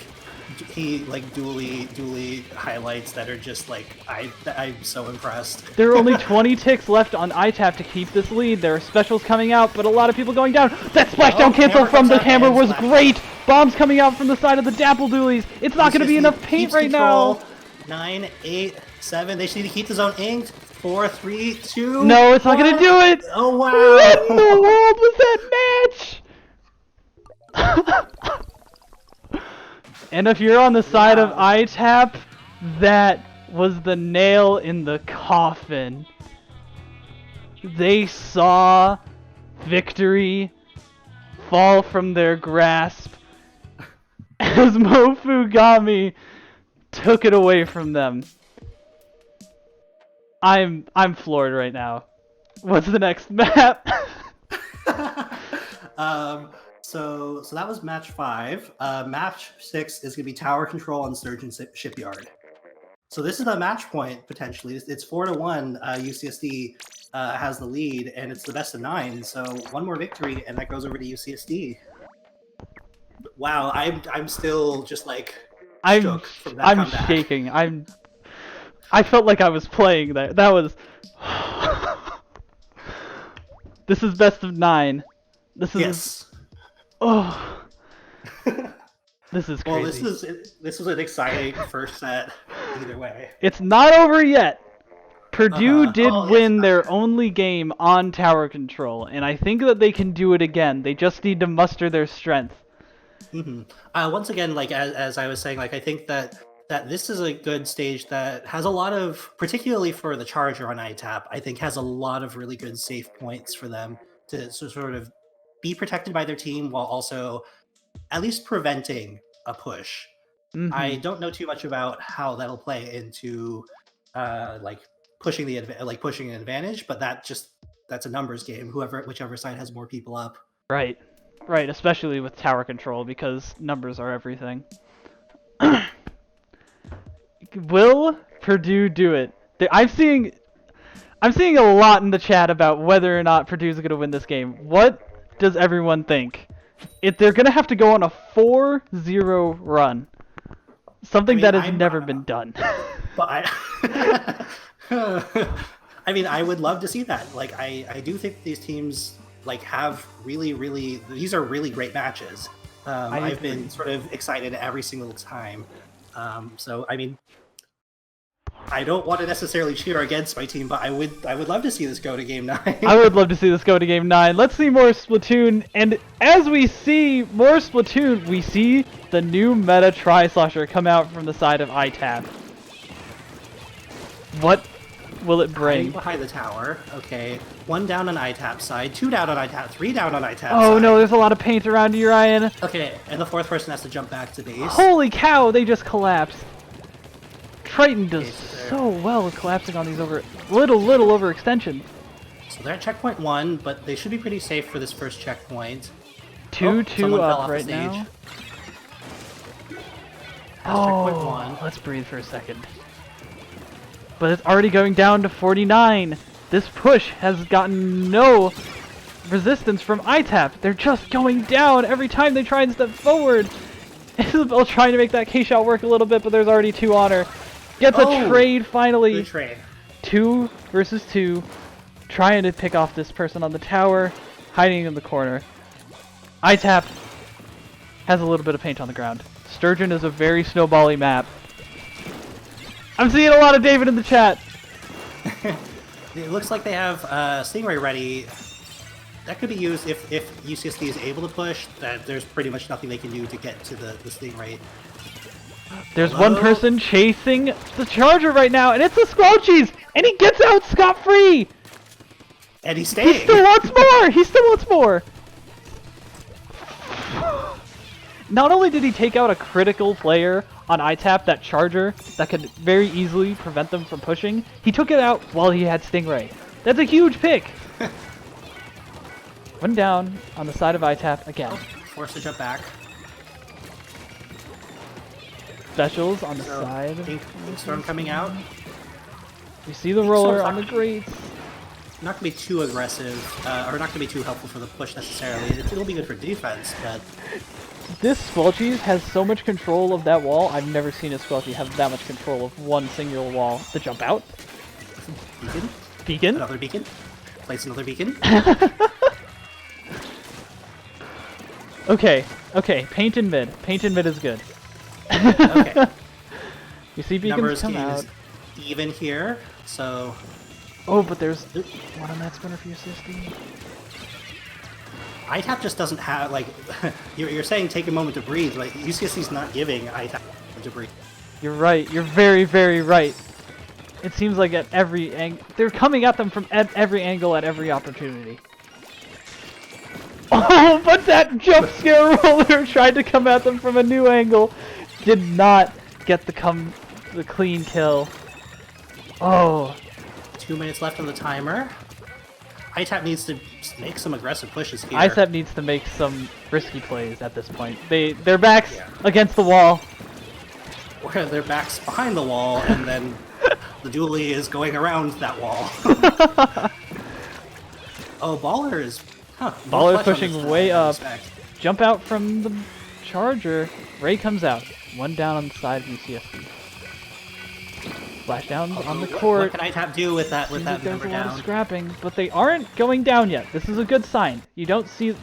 dually highlights that are just, like, I'm so impressed. There are only 20 ticks left on ITaP to keep this lead. There are specials coming out, but a lot of people going down. That splashdown cancel hammer from comes the out hammer and was splash. great. Bombs coming out from the side of the Dapple Doolies. It's not going to be enough paint Keeps right control. now. 9, 8, 7. They just need to keep the zone inked. 4, 3, 2. No, it's not going to do it. Oh, wow. What in the world was that match? And if you're on the side of ITaP, that was the nail in the coffin. They saw victory fall from their grasp as Mofugami took it away from them. I'm floored right now. What's the next map? So that was match 5. Match 6 is gonna be tower control on Sturgeon Shipyard. So this is a match point potentially. It's 4-1. UCSD has the lead, and it's the best of 9. So one more victory, and that goes over to UCSD. Wow, I'm still just like shook from that I'm comeback. shaking. I felt like I was playing that. That was. This is best of 9. This is. Yes. Oh. This is Well, crazy. this was an exciting first set. Either way. It's not over yet. Purdue did Oh, yes, win their only game on tower control, and I think that they can do it again. They just need to muster their strength. Once again, like as I was saying, like I think that this is a good stage that has a lot of, particularly for the Charger on ITaP, I think has a lot of really good safe points for them to sort of be protected by their team while also at least preventing a push. I don't know too much about how that'll play into like pushing an advantage, but that's a numbers game. Whichever side has more people up. Right, especially with tower control because numbers are everything. Will Purdue do it? I'm I'm seeing a lot in the chat about whether or not Purdue's going to win this game. What does everyone think? If they're going to have to go on a 4-0 run. Something that has never been done. But I mean, I would love to see that. Like, I do think these teams like have really these are really great matches. I've been sort of excited every single time. So I mean, I don't want to necessarily cheer against my team, but I would love to see this go to Game 9. I would love to see this go to Game 9. Let's see more Splatoon, and as we see more Splatoon, we see the new meta Tri-Slosher come out from the side of ITaP. What will it bring? Behind the tower. Okay, 1 down on ITaP side, 2 down on ITaP, 3 down on ITaP side. Oh no, there's a lot of paint around you, Ryan. Okay, and the 4th person has to jump back to base. Holy cow, they just collapsed. Triton does so well collapsing on these little overextension. So they're at checkpoint 1, but they should be pretty safe for this first checkpoint. 2-2 up right now. Checkpoint 1. Let's breathe for a second. But it's already going down to 49. This push has gotten no resistance from ITaP. They're just going down every time they try and step forward. Isabel trying to make that K-shot work a little bit, but there's already 2 on her. Gets a trade finally. Good trade. 2 versus 2. Trying to pick off this person on the tower. Hiding in the corner. ITaP has a little bit of paint on the ground. Sturgeon is a very snowbally map. I'm seeing a lot of David in the chat. It looks like they have Stingray ready. That could be used if UCSD is able to push. That there's pretty much nothing they can do to get to the Stingray. There's one person chasing the Charger right now, and it's a Squelchies, and he gets out scot-free! And he's staying! He still wants more! He still wants more! Not only did he take out a critical player on ITaP, that Charger, that could very easily prevent them from pushing, he took it out while he had Stingray. That's a huge pick! 1 down on the side of ITaP again. Forced to jump back. Specials on the side. Storm coming out. We see the roller on the grates. Not gonna be too aggressive, or not gonna be too helpful for the push necessarily. It'll be good for defense, but this Squelchies has so much control of that wall. I've never seen a Squelchie have that much control of one single wall. The jump out. Beacon. Beacon. Another beacon. Place another beacon. Okay. Paint in mid. Paint in mid is good. Okay. You see beacons Numbers come game out. is even here, so. Oh, but there's one on that spinner for UCSD. ITaP just doesn't have, like, you're saying take a moment to breathe, like, UCSD's not giving ITaP to breathe. You're right. You're very, very right. It seems like at every angle, they're coming at them from every angle at every opportunity. Oh, but that jump scare roller tried to come at them from a new angle. Did not get the clean kill. Oh. 2 minutes left on the timer. ITaP needs to make some aggressive pushes here. ITaP needs to make some risky plays at this point. Their backs against the wall. Where their backs behind the wall, and then the dually is going around that wall. Oh, Baller is... Baller's pushing way up. Jump out from the Charger. Ray comes out. 1 down on the side of UCSD. Splashdown on the court. What can ITaP do with that number there's a lot down? of scrapping, but they aren't going down yet. This is a good sign. You don't see...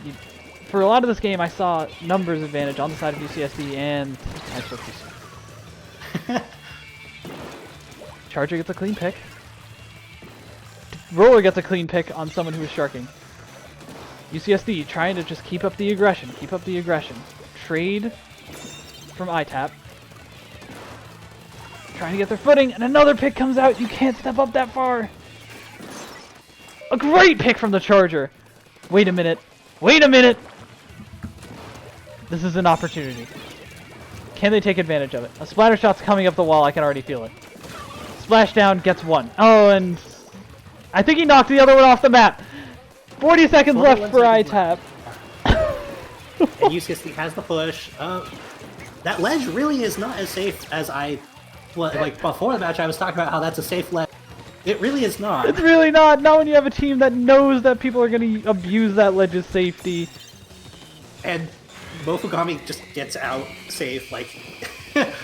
for a lot of this game, I saw numbers advantage on the side of UCSD and... I spoke too soon. Charger gets a clean pick. Roller gets a clean pick on someone who is sharking. UCSD trying to just keep up the aggression. Keep up the aggression. Trade from ITaP. Trying to get their footing, and another pick comes out. You can't step up that far. A great pick from the Charger. Wait a minute. Wait a minute. This is an opportunity. Can they take advantage of it? A splatter shot's coming up the wall. I can already feel it. Splashdown gets 1. Oh, and I think he knocked the other one off the map. 40 seconds left for ITaP. And UCSD has the push. That ledge really is not as safe as like before the match I was talking about how that's a safe ledge. It really is not. It's really not. Not when you have a team that knows that people are going to abuse that ledge's safety. And Mofugami just gets out safe, like,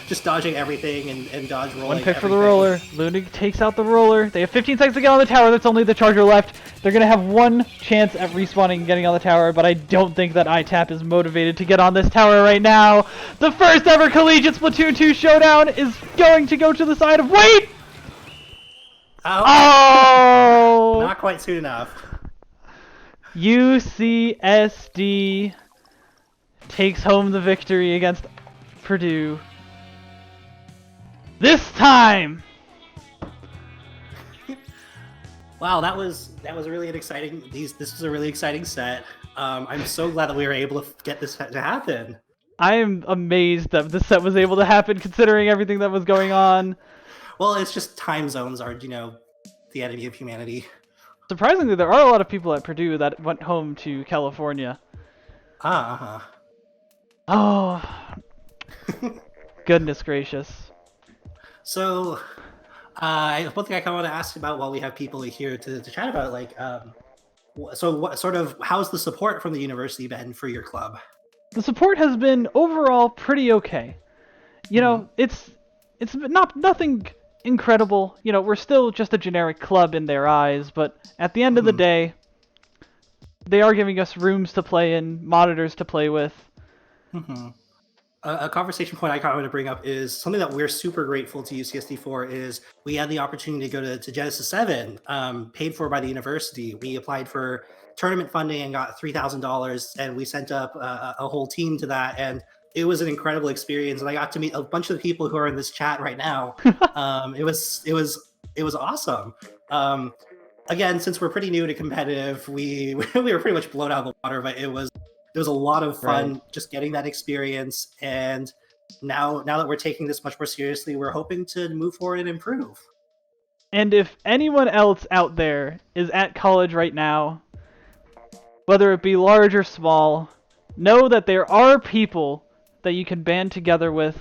just dodging everything and dodge rolling. One pick for the roller. Luna takes out the roller. They have 15 seconds to get on the tower. That's only the charger left. They're going to have one chance at respawning and getting on the tower, but I don't think that ITaP is motivated to get on this tower right now. The first ever collegiate Splatoon 2 showdown is going to go to the side of... Wait! Oh! Not quite soon enough. UCSD takes home the victory against Purdue. This time! Wow, that was really an exciting. This was a really exciting set. I'm so glad that we were able to get this to happen. I am amazed that this set was able to happen, considering everything that was going on. Well, it's just time zones are, the enemy of humanity. Surprisingly, there are a lot of people at Purdue that went home to California. Oh, goodness gracious. So, one thing I kind of want to ask about while we have people here to chat about, like, so what sort of, how's the support from the university been for your club? The support has been overall pretty okay. You know, it's nothing incredible. You know, we're still just a generic club in their eyes, but at the end of the day, they are giving us rooms to play in, monitors to play with. A conversation point I kind of want to bring up is something that we're super grateful to UCSD for is we had the opportunity to go to Genesis 7, paid for by the university. We applied for tournament funding and got $3,000, and we sent up a whole team to that, and it was an incredible experience. And I got to meet a bunch of the people who are in this chat right now. It was awesome. Again, since we're pretty new to competitive, we were pretty much blown out of the water, but it was a lot of fun just getting that experience. And now that we're taking this much more seriously, we're hoping to move forward and improve. And if anyone else out there is at college right now, whether it be large or small, know that there are people that you can band together with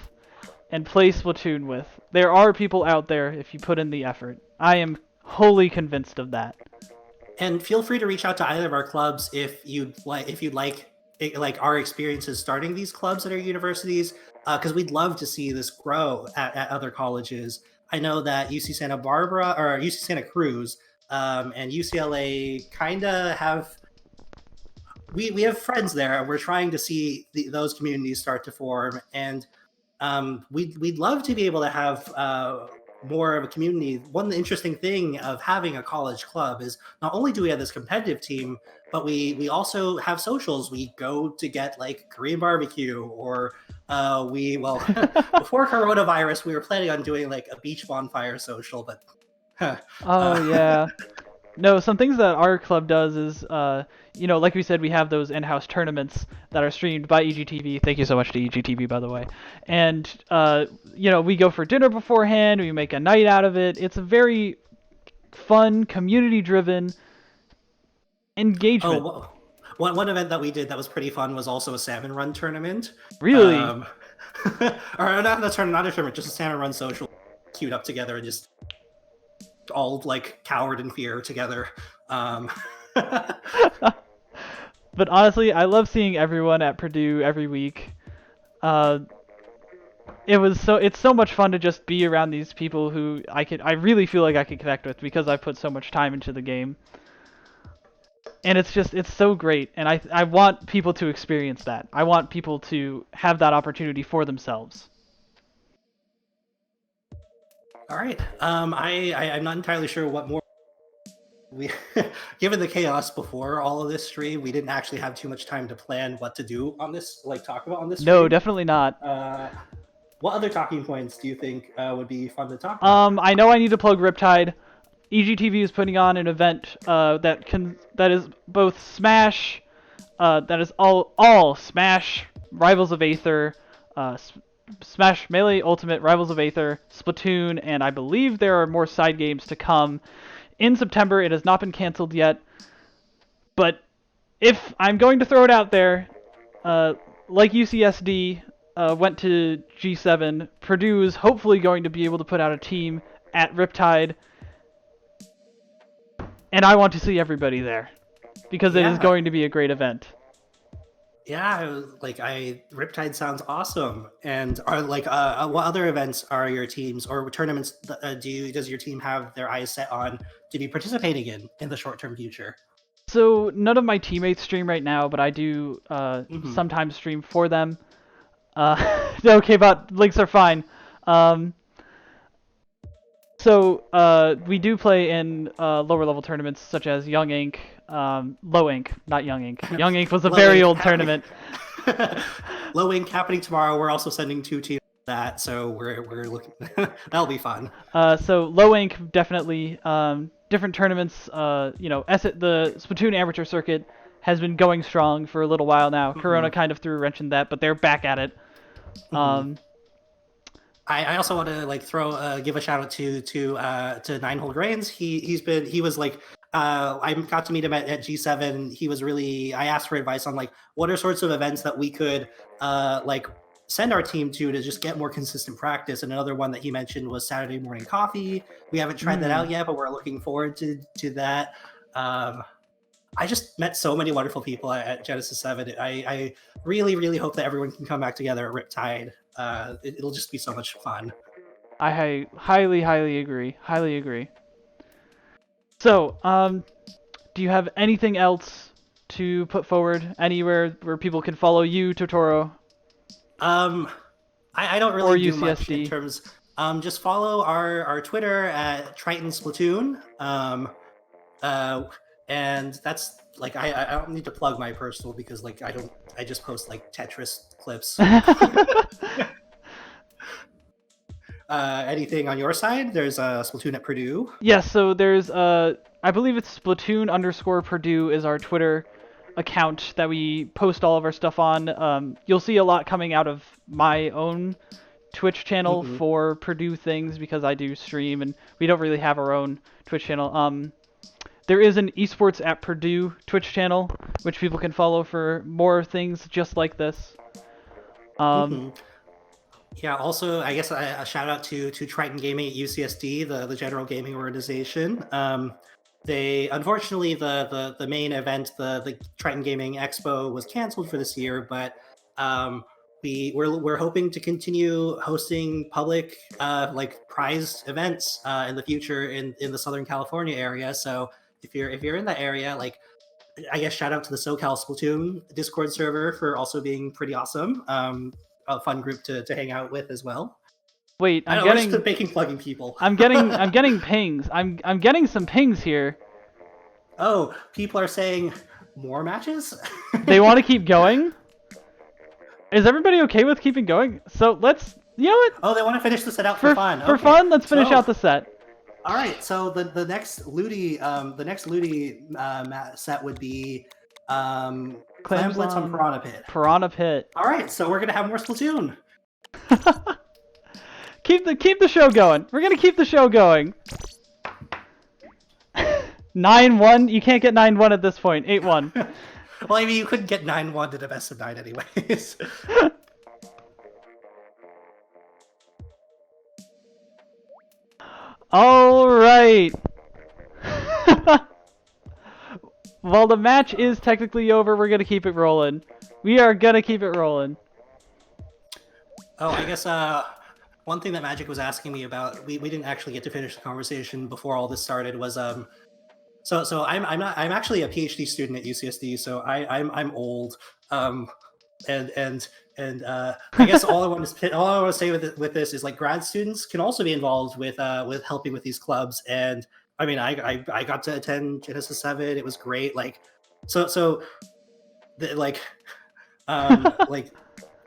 and play Splatoon with. There are people out there if you put in the effort. I am wholly convinced of that. And feel free to reach out to either of our clubs if you'd like our experiences starting these clubs at our universities, because we'd love to see this grow at other colleges. I know that UC Santa Barbara or UC Santa Cruz and UCLA kind of have. We have friends there, and we're trying to see those communities start to form. And we'd love to be able to have more of a community. One interesting thing of having a college club is not only do we have this competitive team, but we also have socials. We go to get like Korean barbecue, or before coronavirus, we were planning on doing like a beach bonfire social, but yeah. No, some things that our club does is, like we said, we have those in-house tournaments that are streamed by EGTV. Thank you so much to EGTV, by the way. And, we go for dinner beforehand. We make a night out of it. It's a very fun, community-driven engagement. Oh, one event that we did that was pretty fun was also a salmon run tournament. Really? Or not a tournament, just a salmon run social queued up together and just all like cowered in fear together. But honestly, I love seeing everyone at Purdue every week. It's so much fun to just be around these people who I really feel like I can connect with because I put so much time into the game. And it's so great, and I want people to experience that. I want people to have that opportunity for themselves. All right. I'm not entirely sure what more given the chaos before all of this stream, we didn't actually have too much time to plan what to do on this, talk about on this stream. No, definitely not. What other talking points do you think would be fun to talk about? I know I need to plug Riptide. EGTV is putting on an event that is both Smash, that is all Smash, Rivals of Aether, Smash Melee Ultimate, Rivals of Aether, Splatoon, and I believe there are more side games to come in September. It has not been canceled yet, but if I'm going to throw it out there, like UCSD went to G7, Purdue is hopefully going to be able to put out a team at Riptide and I want to see everybody there because it is going to be a great event. Yeah, Riptide sounds awesome. And are what other events are your teams or tournaments? Does your team have their eyes set on to be participating in the short-term future? So none of my teammates stream right now, but I do sometimes stream for them. Okay, but links are fine. So we do play in lower level tournaments such as Young Ink, Low Ink, not Young Ink. Young Ink was a very old tournament. Low Ink happening tomorrow. We're also sending 2 teams to that, so we're looking. That'll be fun. So Low Ink definitely different tournaments. The Splatoon amateur circuit has been going strong for a little while now. Corona kind of threw a wrench in that, but they're back at it. I also want to give a shout out to Ninehold Reigns. I got to meet him at G7. He was I asked for advice on what are sorts of events that we could send our team to just get more consistent practice. And another one that he mentioned was Saturday morning coffee. We haven't tried that out yet, but we're looking forward to that. I just met so many wonderful people at Genesis 7. I really, really hope that everyone can come back together at Riptide. It'll just be so much fun. I highly, highly agree. Highly agree. So, do you have anything else to put forward? Anywhere where people can follow you, Totoro? I don't really do much in terms. Just follow our Twitter at Triton Splatoon. And that's I don't need to plug my personal because I just post Tetris clips. Anything on your side? There's Splatoon at Purdue. Yes, so there's I believe it's Splatoon_Purdue is our Twitter account that we post all of our stuff on. You'll see a lot coming out of my own Twitch channel for Purdue things because I do stream and we don't really have our own Twitch channel. There is an esports at Purdue Twitch channel which people can follow for more things just like this. Yeah, also, I guess a shout out to Triton Gaming at UCSD, the general gaming organization. Unfortunately, the main event, the Triton Gaming Expo, was canceled for this year, but we're hoping to continue hosting public prize events in the future in the Southern California area. So if you're in that area, I guess shout out to the SoCal Splatoon Discord server for also being pretty awesome. A fun group to hang out with as well. Wait, I'm just plugging people. I'm getting pings. I'm getting some pings here. Oh, people are saying more matches? They want to keep going? Is everybody okay with keeping going? So let's, you know what? Oh, they want to finish the set out for fun. For fun, let's finish out the set. All right, so the next LUTI set would be Clam, Blitz on Piranha Pit. Piranha Pit. All right, so we're gonna have more Splatoon. Keep the show going. We're gonna keep the show going. 9-1. You can't get 9-1 at this point. 8-1. Well, I mean, you couldn't get 9-1 to the best of 9 anyways. All right. While the match is technically over, we're gonna keep it rolling. We are gonna keep it rolling. Oh, I guess one thing that Magic was asking me about, we didn't actually get to finish the conversation before all this started, was so I'm actually a PhD student at UCSD, so I'm old. And I guess all I want to say with this is grad students can also be involved with helping with these clubs. And I mean, I got to attend Genesis 7. It was great. I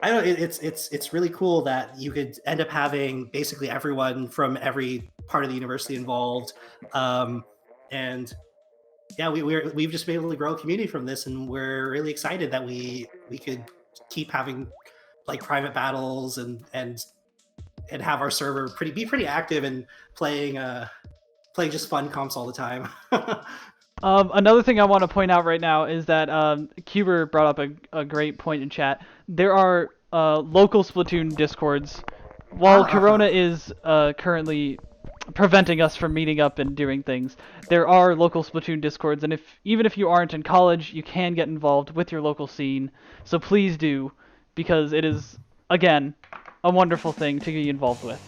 don't. It's really cool that you could end up having basically everyone from every part of the university involved. And yeah, we've just been able to grow a community from this, and we're really excited that we could keep having private battles and have our server be pretty active and playing just fun comps all the time. Another thing I want to point out right now is that Cuber brought up a great point in chat. There are local Splatoon discords. While Corona is currently preventing us from meeting up and doing things. There are local Splatoon Discords, and even if you aren't in college, you can get involved with your local scene. So please do, because it is, again, a wonderful thing to be involved with.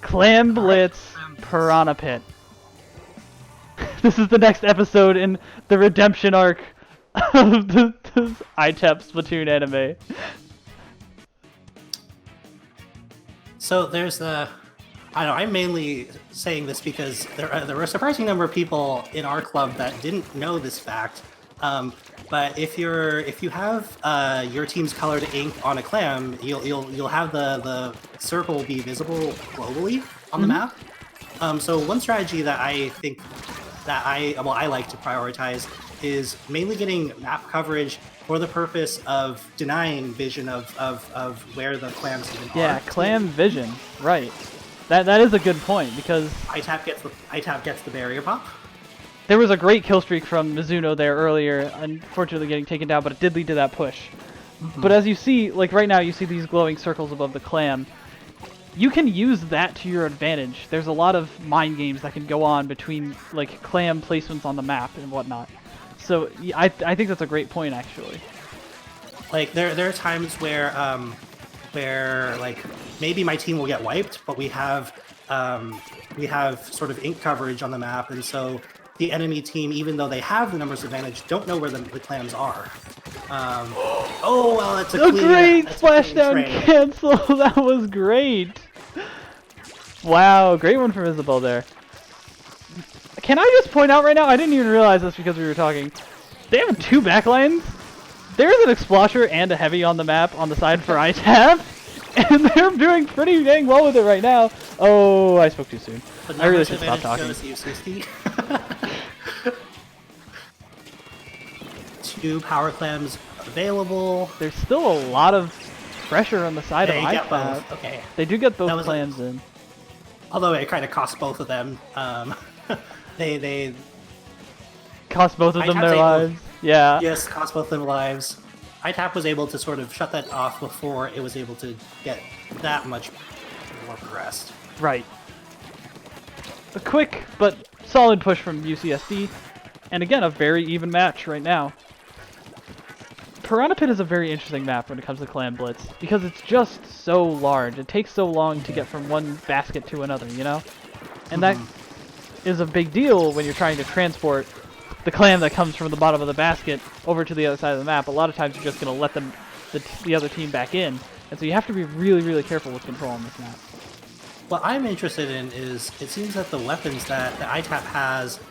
Clam Blitz Piranha Pit. This is the next episode in the redemption arc of the ITaP Splatoon anime. So there's the, I don't know, I'm mainly saying this because there were a surprising number of people in our club that didn't know this fact. But if you have your team's colored ink on a clam, you'll have the circle be visible globally on the map. So one strategy that I think that I like to prioritize is mainly getting map coverage for the purpose of denying vision of where the clams even are. Yeah, clam vision, right. That is a good point, because ITaP gets the barrier pop. There was a great kill streak from Mizuno there earlier, unfortunately getting taken down, but it did lead to that push. But as you see, like right now, you see these glowing circles above the clam. You can use that to your advantage. There's a lot of mind games that can go on between like clam placements on the map and whatnot. So I think that's a great point, actually. Like there are times where like maybe my team will get wiped, but we have sort of ink coverage on the map, and so the enemy team, even though they have the numbers advantage, don't know where the clams are. Oh well, that's a great splashdown cancel. That was great. Wow, great one from Isabel there. Can I just point out right now, I didn't even realize this because we were talking, they have 2 backlines. There is an Explosher and a Heavy on the map on the side for ITaP, and they're doing pretty dang well with it right now. Oh, I spoke too soon. I really should stop talking. 2 power clams available. There's still a lot of pressure on the side of ITaP. Okay. They do get both clams in. Although it kind of costs both of them. They cost both of them their lives. Yeah. Yes, cost both of them lives. ITaP was able to sort of shut that off before it was able to get that much more progressed. Right. A quick but solid push from UCSD, and again a very even match right now. Piranha Pit is a very interesting map when it comes to Clam Blitz, because it's just so large. It takes so long to get from one basket to another, you know? And that is a big deal when you're trying to transport the clam that comes from the bottom of the basket over to the other side of the map. A lot of times you're just going to let the other team back in, and so you have to be really, really careful with control on this map. What I'm interested in is, it seems that the weapons that the ITaP has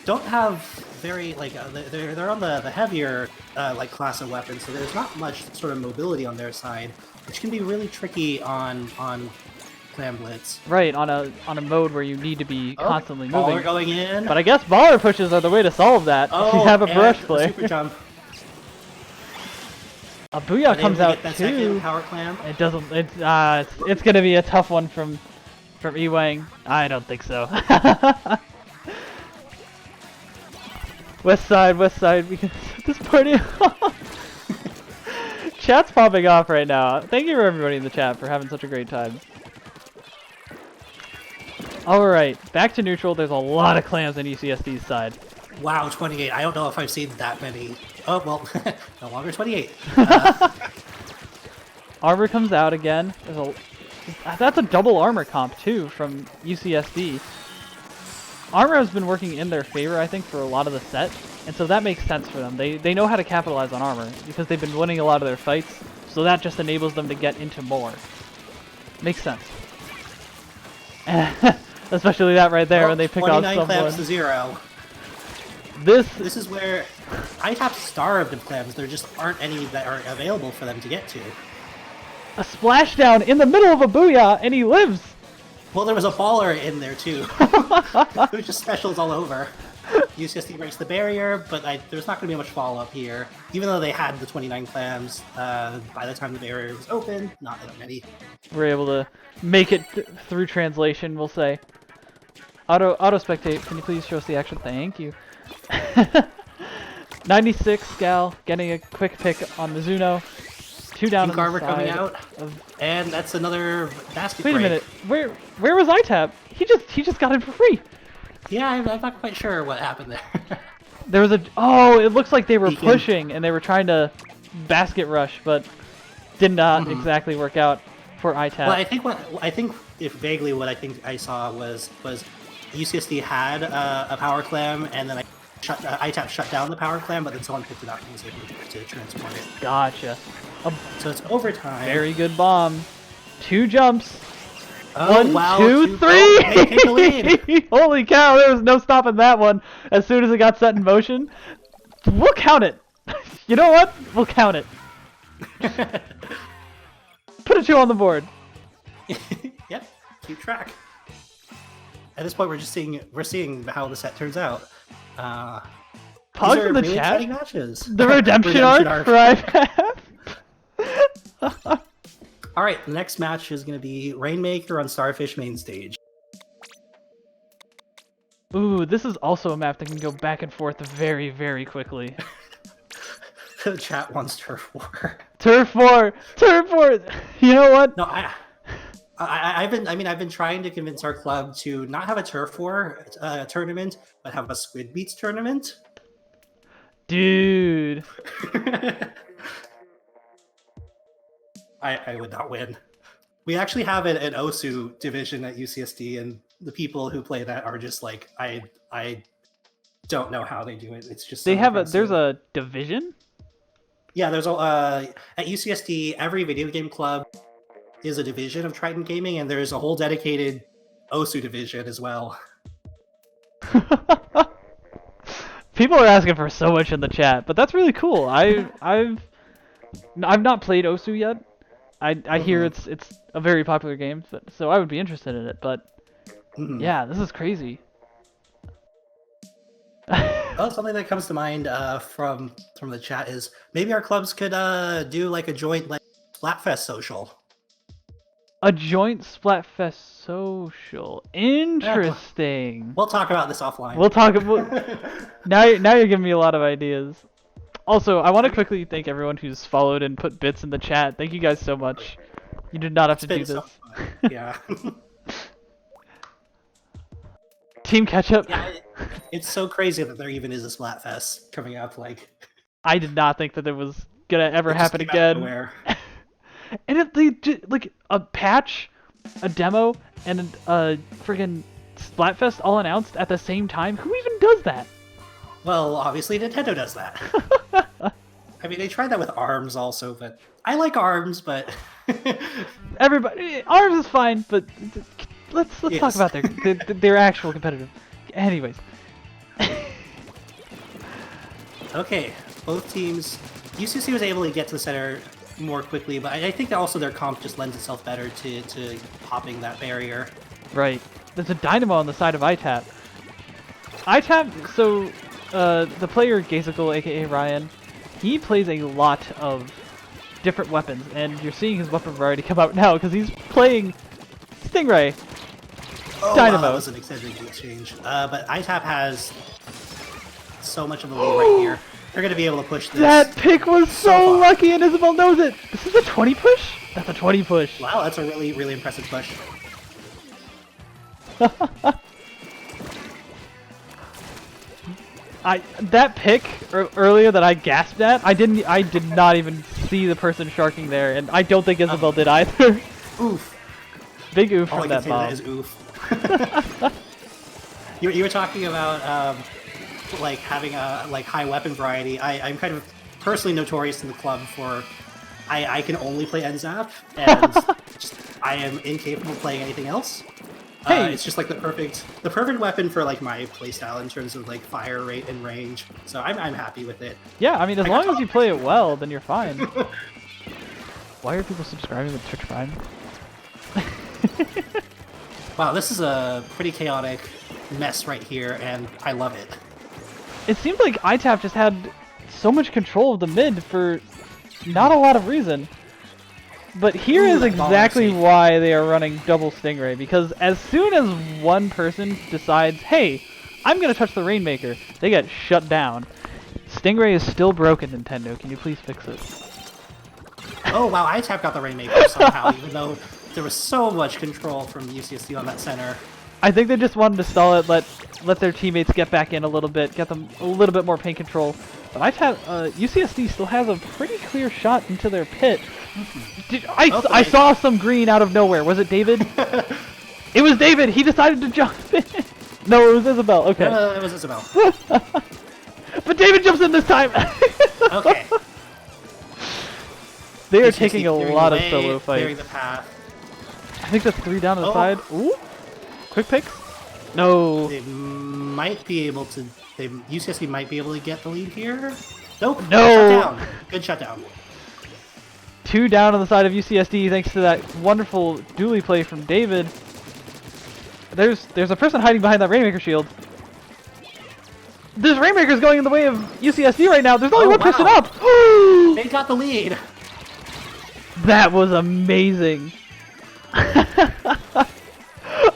don't have very, like, they're on the heavier, like, class of weapons, so there's not much sort of mobility on their side, which can be really tricky on Clam Blitz. Right, on a mode where you need to be constantly moving. Baller going in. But I guess baller pushes are the way to solve that if you have a brush play. Super jump. A Booyah comes out too. Power clam. It doesn't. It's gonna be a tough one from Ewang. I don't think so. West side. We can set this party off. Chat's popping off right now. Thank you for everybody in the chat for having such a great time. Alright, back to neutral. There's a lot of clams on UCSD's side. Wow, 28. I don't know if I've seen that many. Oh, well, no longer 28. Armor comes out again. That's a double armor comp, too, from UCSD. Armor has been working in their favor, I think, for a lot of the set, and so that makes sense for them. They know how to capitalize on armor, because they've been winning a lot of their fights, so that just enables them to get into more. Makes sense. Especially that right there, when they pick off someone. 29 clams to 0. This is where ITaP starved of clams. There just aren't any that are available for them to get to. A splashdown in the middle of a Booyah, and he lives! Well, there was a baller in there, too. It was just specials all over. UCSD breaks the barrier, but there's not going to be much follow-up here. Even though they had the 29 clams, by the time the barrier was open, not that many. We're able to make it through translation, we'll say. Auto spectate, can you please show us the action? Thank you. 96 Gal getting a quick pick on Mizuno. 2 down Team on Carver the coming side out, and that's another basket Wait a break. minute. Where was ITaP? He just got it for free. Yeah, I'm not quite sure what happened there. There was it looks like they were Beacon. pushing and they were trying to basket rush, but did not exactly work out for ITaP. Well, I think if vaguely what I think I saw was UCSD had a power clam, and then ITaP shut down the power clam, but then someone picked it up and was able to transport it. Gotcha. So it's overtime. Very good bomb. 2 jumps. Oh, 1, wow, 2, 3! they take the lead. Holy cow, there was no stopping that one as soon as it got set in motion. We'll count it. You know what? We'll count it. Put a 2 on the board. Yep, keep track. At this point, we're seeing how the set turns out. Pugs in the really chat. exciting matches. The redemption arc, right? All right, the next match is going to be Rainmaker on Starfish Mainstage. Ooh, this is also a map that can go back and forth very, very quickly. The chat wants Turf War. Turf War! Turf War! You know what? No, I've been trying to convince our club to not have a Turf War tournament, but have a Squid Beats tournament. Dude. I would not win. We actually have an OSU division at UCSD, and the people who play that are just like, I don't know how they do it. It's just so there's a division? Yeah, there's at UCSD, every video game club is a division of Triton Gaming, and there's a whole dedicated OSU division as well. People are asking for so much in the chat, but that's really cool. I've not played OSU yet. I hear it's a very popular game, so I would be interested in it. But yeah, this is crazy. Well, something that comes to mind from the chat is maybe our clubs could do like a joint like Splatfest social. A joint Splatfest social. Interesting. We'll talk about this offline. We'll talk about now you're giving me a lot of ideas. Also, I want to quickly thank everyone who's followed and put bits in the chat. Thank you guys so much. You did not have to do this. So yeah. Team Ketchup. Yeah, it's so crazy that there even is a Splatfest coming up. Like, I did not think that it was gonna ever happen again. And if they like a patch, a demo, and a friggin' Splatfest all announced at the same time, who even does that? Well, obviously Nintendo does that. I mean, they tried that with ARMS also, but I like ARMS, but everybody ARMS is fine, but let's talk about their actual competitive. Anyways. Okay, both teams. UCC was able to get to the center more quickly, but I think that also their comp just lends itself better to popping that barrier. Right. There's a dynamo on the side of ITaP. ITaP, so the player Gazical, a.k.a. Ryan, he plays a lot of different weapons, and you're seeing his weapon variety come out now because he's playing Stingray. Oh, Dynamo. Wow, that was an extended exchange. But ITaP has so much of the lead right here. They're going to be able to push this. That pick was so far. lucky, and Isabel knows it. This is a 20 push? That's a 20 push. Wow, that's a really, really impressive push. That pick earlier that I gasped at, I did not even see the person sharking there, and I don't think Isabel did either. Oof. Big oof All from I that can say bomb. that is oof. You were talking about like having a like high weapon variety. I'm kind of personally notorious in the club for I can only play NZAP, and I am incapable of playing anything else. Hey. It's just like the perfect weapon for like my playstyle in terms of like fire rate and range. So I'm happy with it. Yeah, I mean, as long as you play it well, then you're fine. Why are people subscribing to Twitch Prime? Wow, this is a pretty chaotic mess right here, and I love it. It seems like ITaP just had so much control of the mid for not a lot of reason. But here is exactly why they are running double Stingray, because as soon as one person decides, hey, I'm going to touch the Rainmaker, they get shut down. Stingray is still broken, Nintendo. Can you please fix it? Oh wow, ITaP got the Rainmaker somehow, even though there was so much control from UCSD on that center. I think they just wanted to stall it, let their teammates get back in a little bit, get them a little bit more paint control. But UCSD still has a pretty clear shot into their pit. I saw some green out of nowhere. Was it David? It was David! He decided to jump in! No, it was Isabel. Okay. No, it was Isabel. But David jumps in this time! Okay. They are taking a lot of solo clearing fights. the path. I think that's 3 down to the side. Ooh! Quick picks? No. They might be able to... UCSD might be able to get the lead here. Nope. No! Shutdown. Good shutdown. 2 down on the side of UCSD thanks to that wonderful dually play from David. There's a person hiding behind that Rainmaker shield. This Rainmaker's going in the way of UCSD right now. There's only one person up. They got the lead. That was amazing.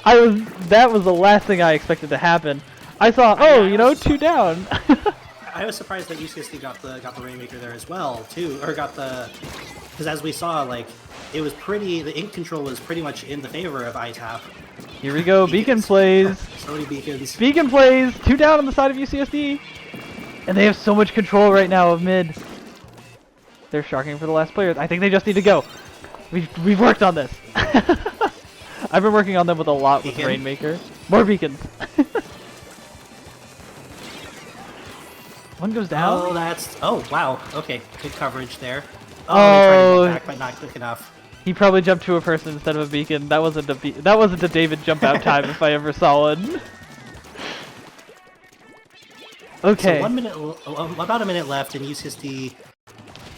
That was the last thing I expected to happen. I saw, 2 down. I was surprised that UCSD got the Rainmaker there as well, too. Or got the... Because as we saw, like, it was pretty... The ink control was pretty much in the favor of ITaP. Here we go. Beacon plays. So many beacons. Beacon plays. 2 down on the side of UCSD. And they have so much control right now of mid. They're sharking for the last player. I think they just need to go. We've worked on this. I've been working on them with a lot with Rainmaker. More beacons. One goes down. Oh, wow. Okay, good coverage there. Oh, they tried to get back, but not quick enough. He probably jumped to a person instead of a beacon. That wasn't a David jump out time if I ever saw one. Okay. So 1 minute, about a minute left, and UCSD.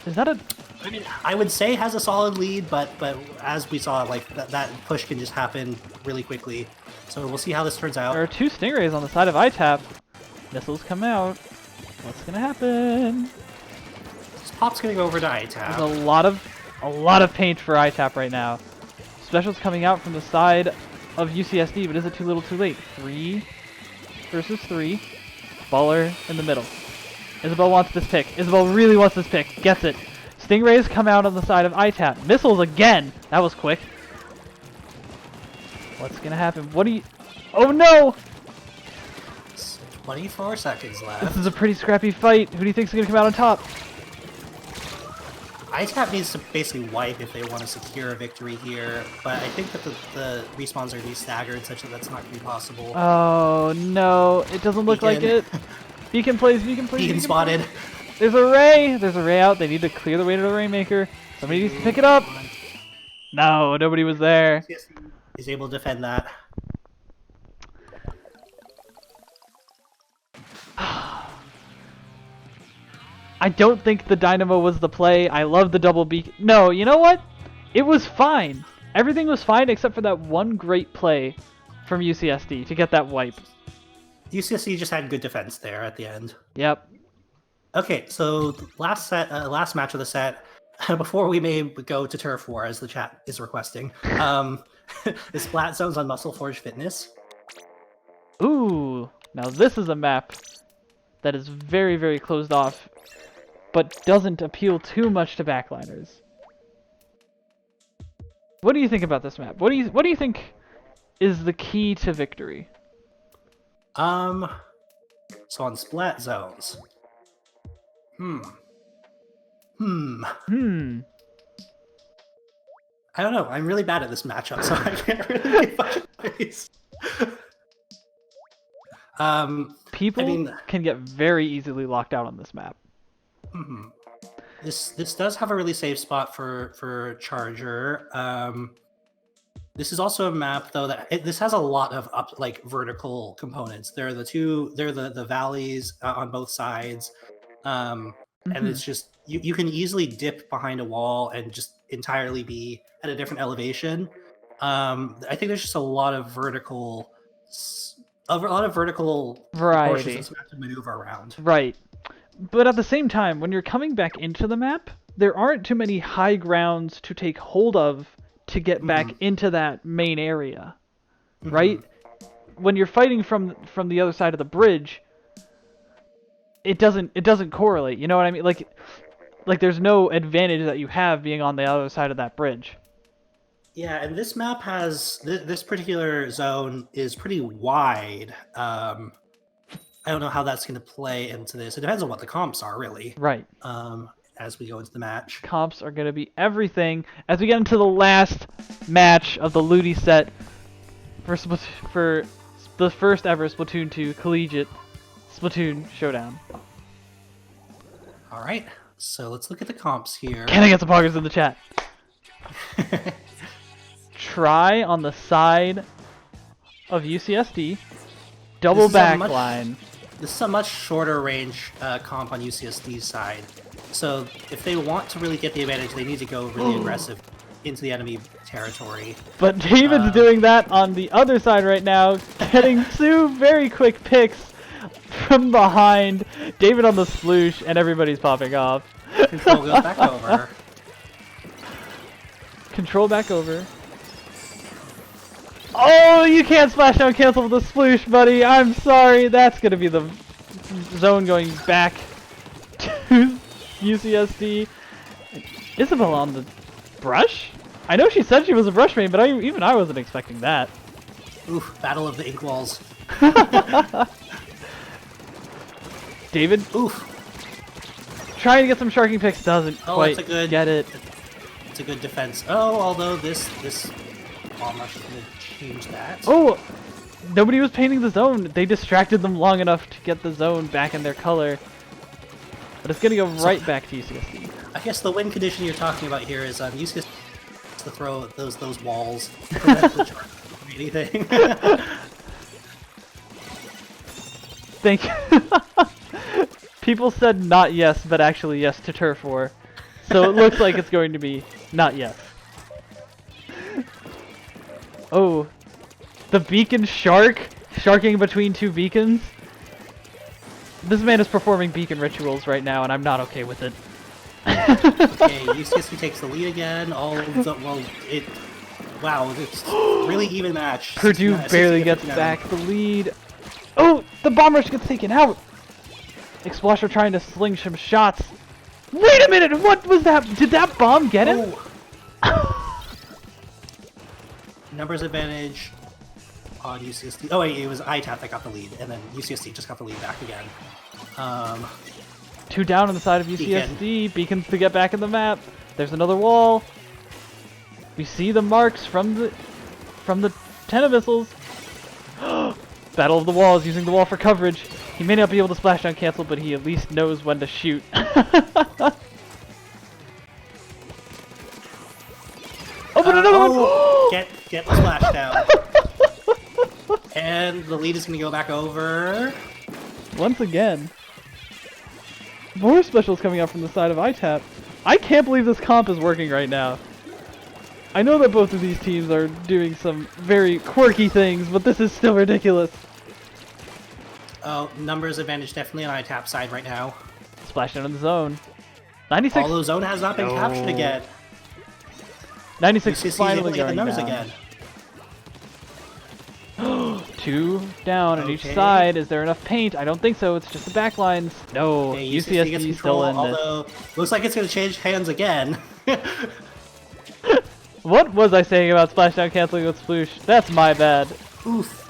Is that a? I mean, I would say has a solid lead, but as we saw, like that push can just happen really quickly. So we'll see how this turns out. There are 2 Stingrays on the side of ITaP. Missiles come out. What's gonna happen? This pop's gonna go over to ITaP. There's a lot of paint for ITaP right now. Specials coming out from the side of UCSD, but is it too little too late? 3 versus 3. Baller in the middle. Isabel wants this pick. Isabel really wants this pick. Gets it. Stingrays come out on the side of ITaP. Missiles again! That was quick. What's gonna happen? What do you... Oh no! 24 seconds left. This is a pretty scrappy fight. Who do you think's gonna come out on top? ITaP needs to basically wipe if they want to secure a victory here, but I think that the respawns are de-staggered such that that's not going to be possible. Oh no, it doesn't look like it. Beacon plays, Beacon plays. Beacon spotted. There's a Ray! There's a Ray out. They need to clear the way to the Rainmaker. Somebody needs to pick it up. No, nobody was there. He's able to defend that. I don't think the Dynamo was the play. I love the double beacon. No, you know what? It was fine. Everything was fine except for that one great play from UCSD to get that wipe. UCSD just had good defense there at the end. Yep. Okay, so the last match of the set, before we may go to Turf War as the chat is requesting, is Splat Zones on Musselforge Fitness. Ooh, now this is a map that is very, very closed off, but doesn't appeal too much to backliners. What do you think about this map? What do you think is the key to victory? So on Splat Zones. I don't know. I'm really bad at this matchup, so I can't really give much advice. People can get very easily locked out on this map. This does have a really safe spot for Charger. This is also a map though that this has a lot of vertical components. There are the valleys on both sides, and it's just you can easily dip behind a wall and just entirely be at a different elevation. I think there's just a lot of vertical variety portions to maneuver around. Right. But at the same time, when you're coming back into the map, there aren't too many high grounds to take hold of to get back into that main area, right? When you're fighting from the other side of the bridge, it doesn't correlate. You know what I mean? Like Like, there's no advantage that you have being on the other side of that bridge. Yeah, and this map has this particular zone is pretty wide. I don't know how that's going to play into this. It depends on what the comps are, really. Right. As we go into the match. Comps are going to be everything. As we get into the last match of the LUTI set for the first ever Splatoon 2 Collegiate Splatoon Showdown. All right, so let's look at the comps here. Can I get some poggers in the chat? Try on the side of UCSD. Double backline. This is a much shorter range comp on UCSD's side. So if they want to really get the advantage, they need to go really aggressive into the enemy territory. But David's doing that on the other side right now, getting 2 very quick picks from behind. David on the sploosh, and everybody's popping off. Control goes back over. Control back over. Oh, you can't splash down cancel with the sploosh, buddy. I'm sorry. That's going to be the zone going back to UCSD. Isabel on the brush? I know she said she was a brush main, but even I wasn't expecting that. Oof, battle of the ink walls. David? Oof. Trying to get some sharking picks, doesn't quite get it. It's a good defense. Oh, although this bomb rush is going to change that. Oh! Nobody was painting the zone. They distracted them long enough to get the zone back in their color. But it's going to go right back to UCSD. I guess the win condition you're talking about here is UCSD to throw those walls. Prevent the charge from anything. Thank you. People said not yes, but actually yes to turf war. So it looks like it's going to be not yes. Oh, the beacon shark? Sharking between 2 beacons? This man is performing beacon rituals right now, and I'm not okay with it. Okay, UCSD takes the lead again. Wow, it's really even match. Purdue barely gets back the lead. Oh, the bomb rush gets taken out. Explosion trying to sling some shots. Wait a minute, what was that? Did that bomb get him? Oh. Numbers advantage on UCSD. Oh wait, it was ITaP that got the lead, and then UCSD just got the lead back again. 2 down on the side of UCSD. Beacons to get back in the map. There's another wall. We see the marks from the Tenavissals. Battle of the walls, using the wall for coverage. He may not be able to splash down cancel, but he at least knows when to shoot. Oh, but another one! Get the splash down. And the lead is going to go back over. Once again. More specials coming out from the side of ITaP. I can't believe this comp is working right now. I know that both of these teams are doing some very quirky things, but this is still ridiculous. Oh, numbers advantage definitely on ITaP side right now. Splash down in the zone. 96. Although zone has not been captured again. 96 UCSD finally able to get the going numbers down. again. 2 down on each side. Is there enough paint? I don't think so. It's just the backlines. No, Okay, UCSD gets still control, in this. although looks like it's going to change hands again. What was I saying about splashdown canceling with sploosh? That's my bad. Oof.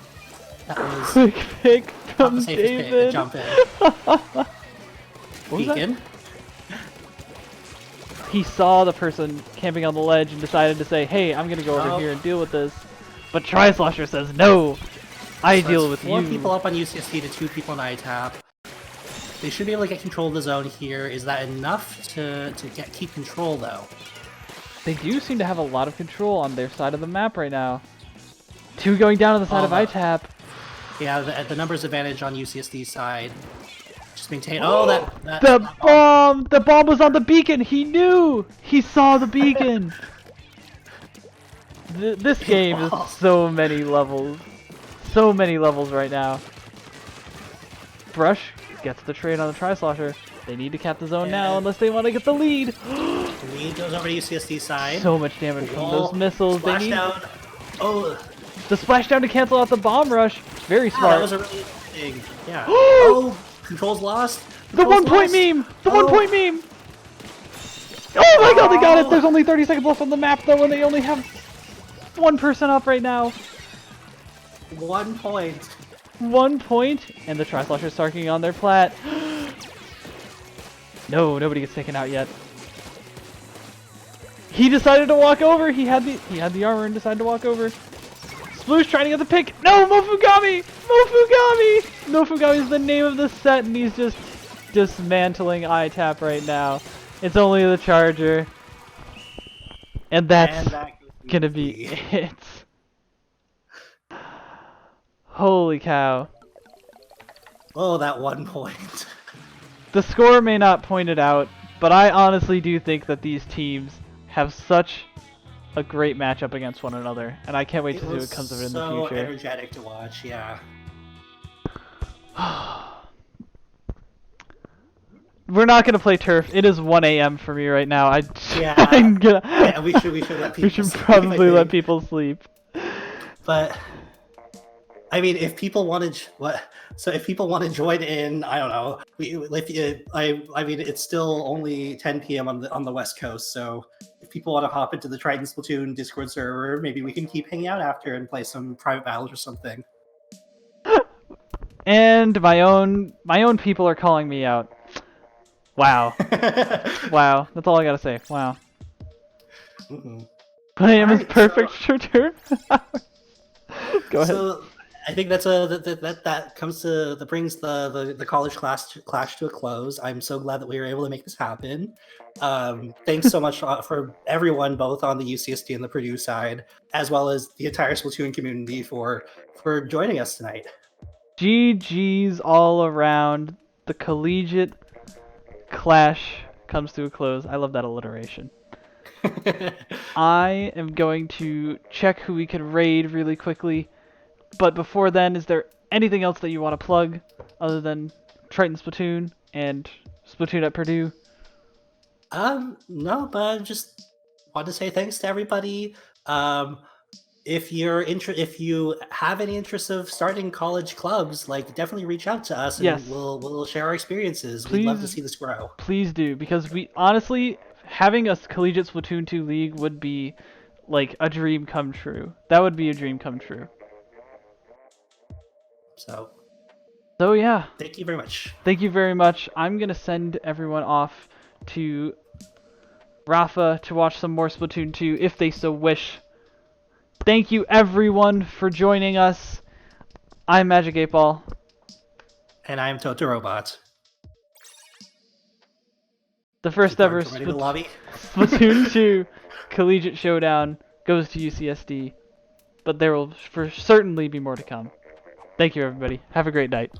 That was Quick pick not from the safest pick to David. jump in. What was that? Beacon. He saw the person camping on the ledge and decided to say, hey, I'm going to go over Oh. here and deal with this. But Tri-Slosher says, no, I So deal it's with 4 you. people up on UCSD to 2 people on ITaP. They should be able to get control of the zone here. Is that enough to keep control, though? They do seem to have a lot of control on their side of the map right now. 2 going down on the side of ITaP. Yeah, the numbers advantage on UCSD's side. Just maintain. Oh, that The bomb! The bomb was on the beacon! He knew! He saw the beacon! This game is so many levels. So many levels right now. Brush gets the trade on the Tri-Slosher. They need to cap the zone now unless they want to get the lead. The lead goes over to UCSD's side. So much damage from those missiles. They need Splashdown. Oh, the splashdown to cancel out the bomb rush. Very that smart. was a really interesting. Yeah. Oh, control's lost. The Control's 1 point lost. meme! The Oh. 1 point meme! Oh my god, they got it! There's only 30 seconds left on the map though, and they only have one person up right now. 1 point. 1 point, and the Tri-Slosh is starking on their plat. No, nobody gets taken out yet. He decided to walk over. He had the armor and decided to walk over. Sploosh trying to get the pick. No, Mofugami! Mofugami! Mofugami is the name of the set, and he's just dismantling ITaP right now. It's only the Charger, and that's gonna be it. Holy cow! Oh, that 1 point. The score may not point it out, but I honestly do think that these teams have such a great matchup against one another, and I can't wait to see what comes of it in the future. So energetic to watch, yeah. We're not gonna play turf. It is 1 a.m. for me right now. Yeah. Yeah, we should let people. We should probably let people sleep. But I mean, if people want to join in, I don't know. I mean, it's still only 10 p.m. on the West Coast, so if people want to hop into the Triton Splatoon Discord server, maybe we can keep hanging out after and play some private battles or something. And my own people are calling me out. Wow. Wow. That's all I gotta say. Wow. But I am as perfect for turf. Go ahead. So I think that's that brings the college clash to a close. I'm so glad that we were able to make this happen. Thanks so much for everyone, both on the UCSD and the Purdue side, as well as the entire Splatoon community for joining us tonight. GG's all around. The collegiate clash comes to a close. I love that alliteration. I am going to check who we can raid really quickly. But before then, is there anything else that you want to plug other than Triton Splatoon and Splatoon at Purdue? No, but I just want to say thanks to everybody. If you have any interest of starting college clubs, like definitely reach out to us and yes. we'll share our experiences. Please, we'd love to see this grow. Please do, because we honestly having a collegiate Splatoon 2 league would be like a dream come true. That would be a dream come true. So yeah. Thank you very much. Thank you very much. I'm gonna send everyone off to Rafa to watch some more Splatoon 2 if they so wish. Thank you everyone for joining us. I'm Magic8Ball. And I'm Totorobot. The first ever Splatoon 2 Collegiate Showdown goes to UCSD, but there will for certainly be more to come. Thank you everybody. Have a great night.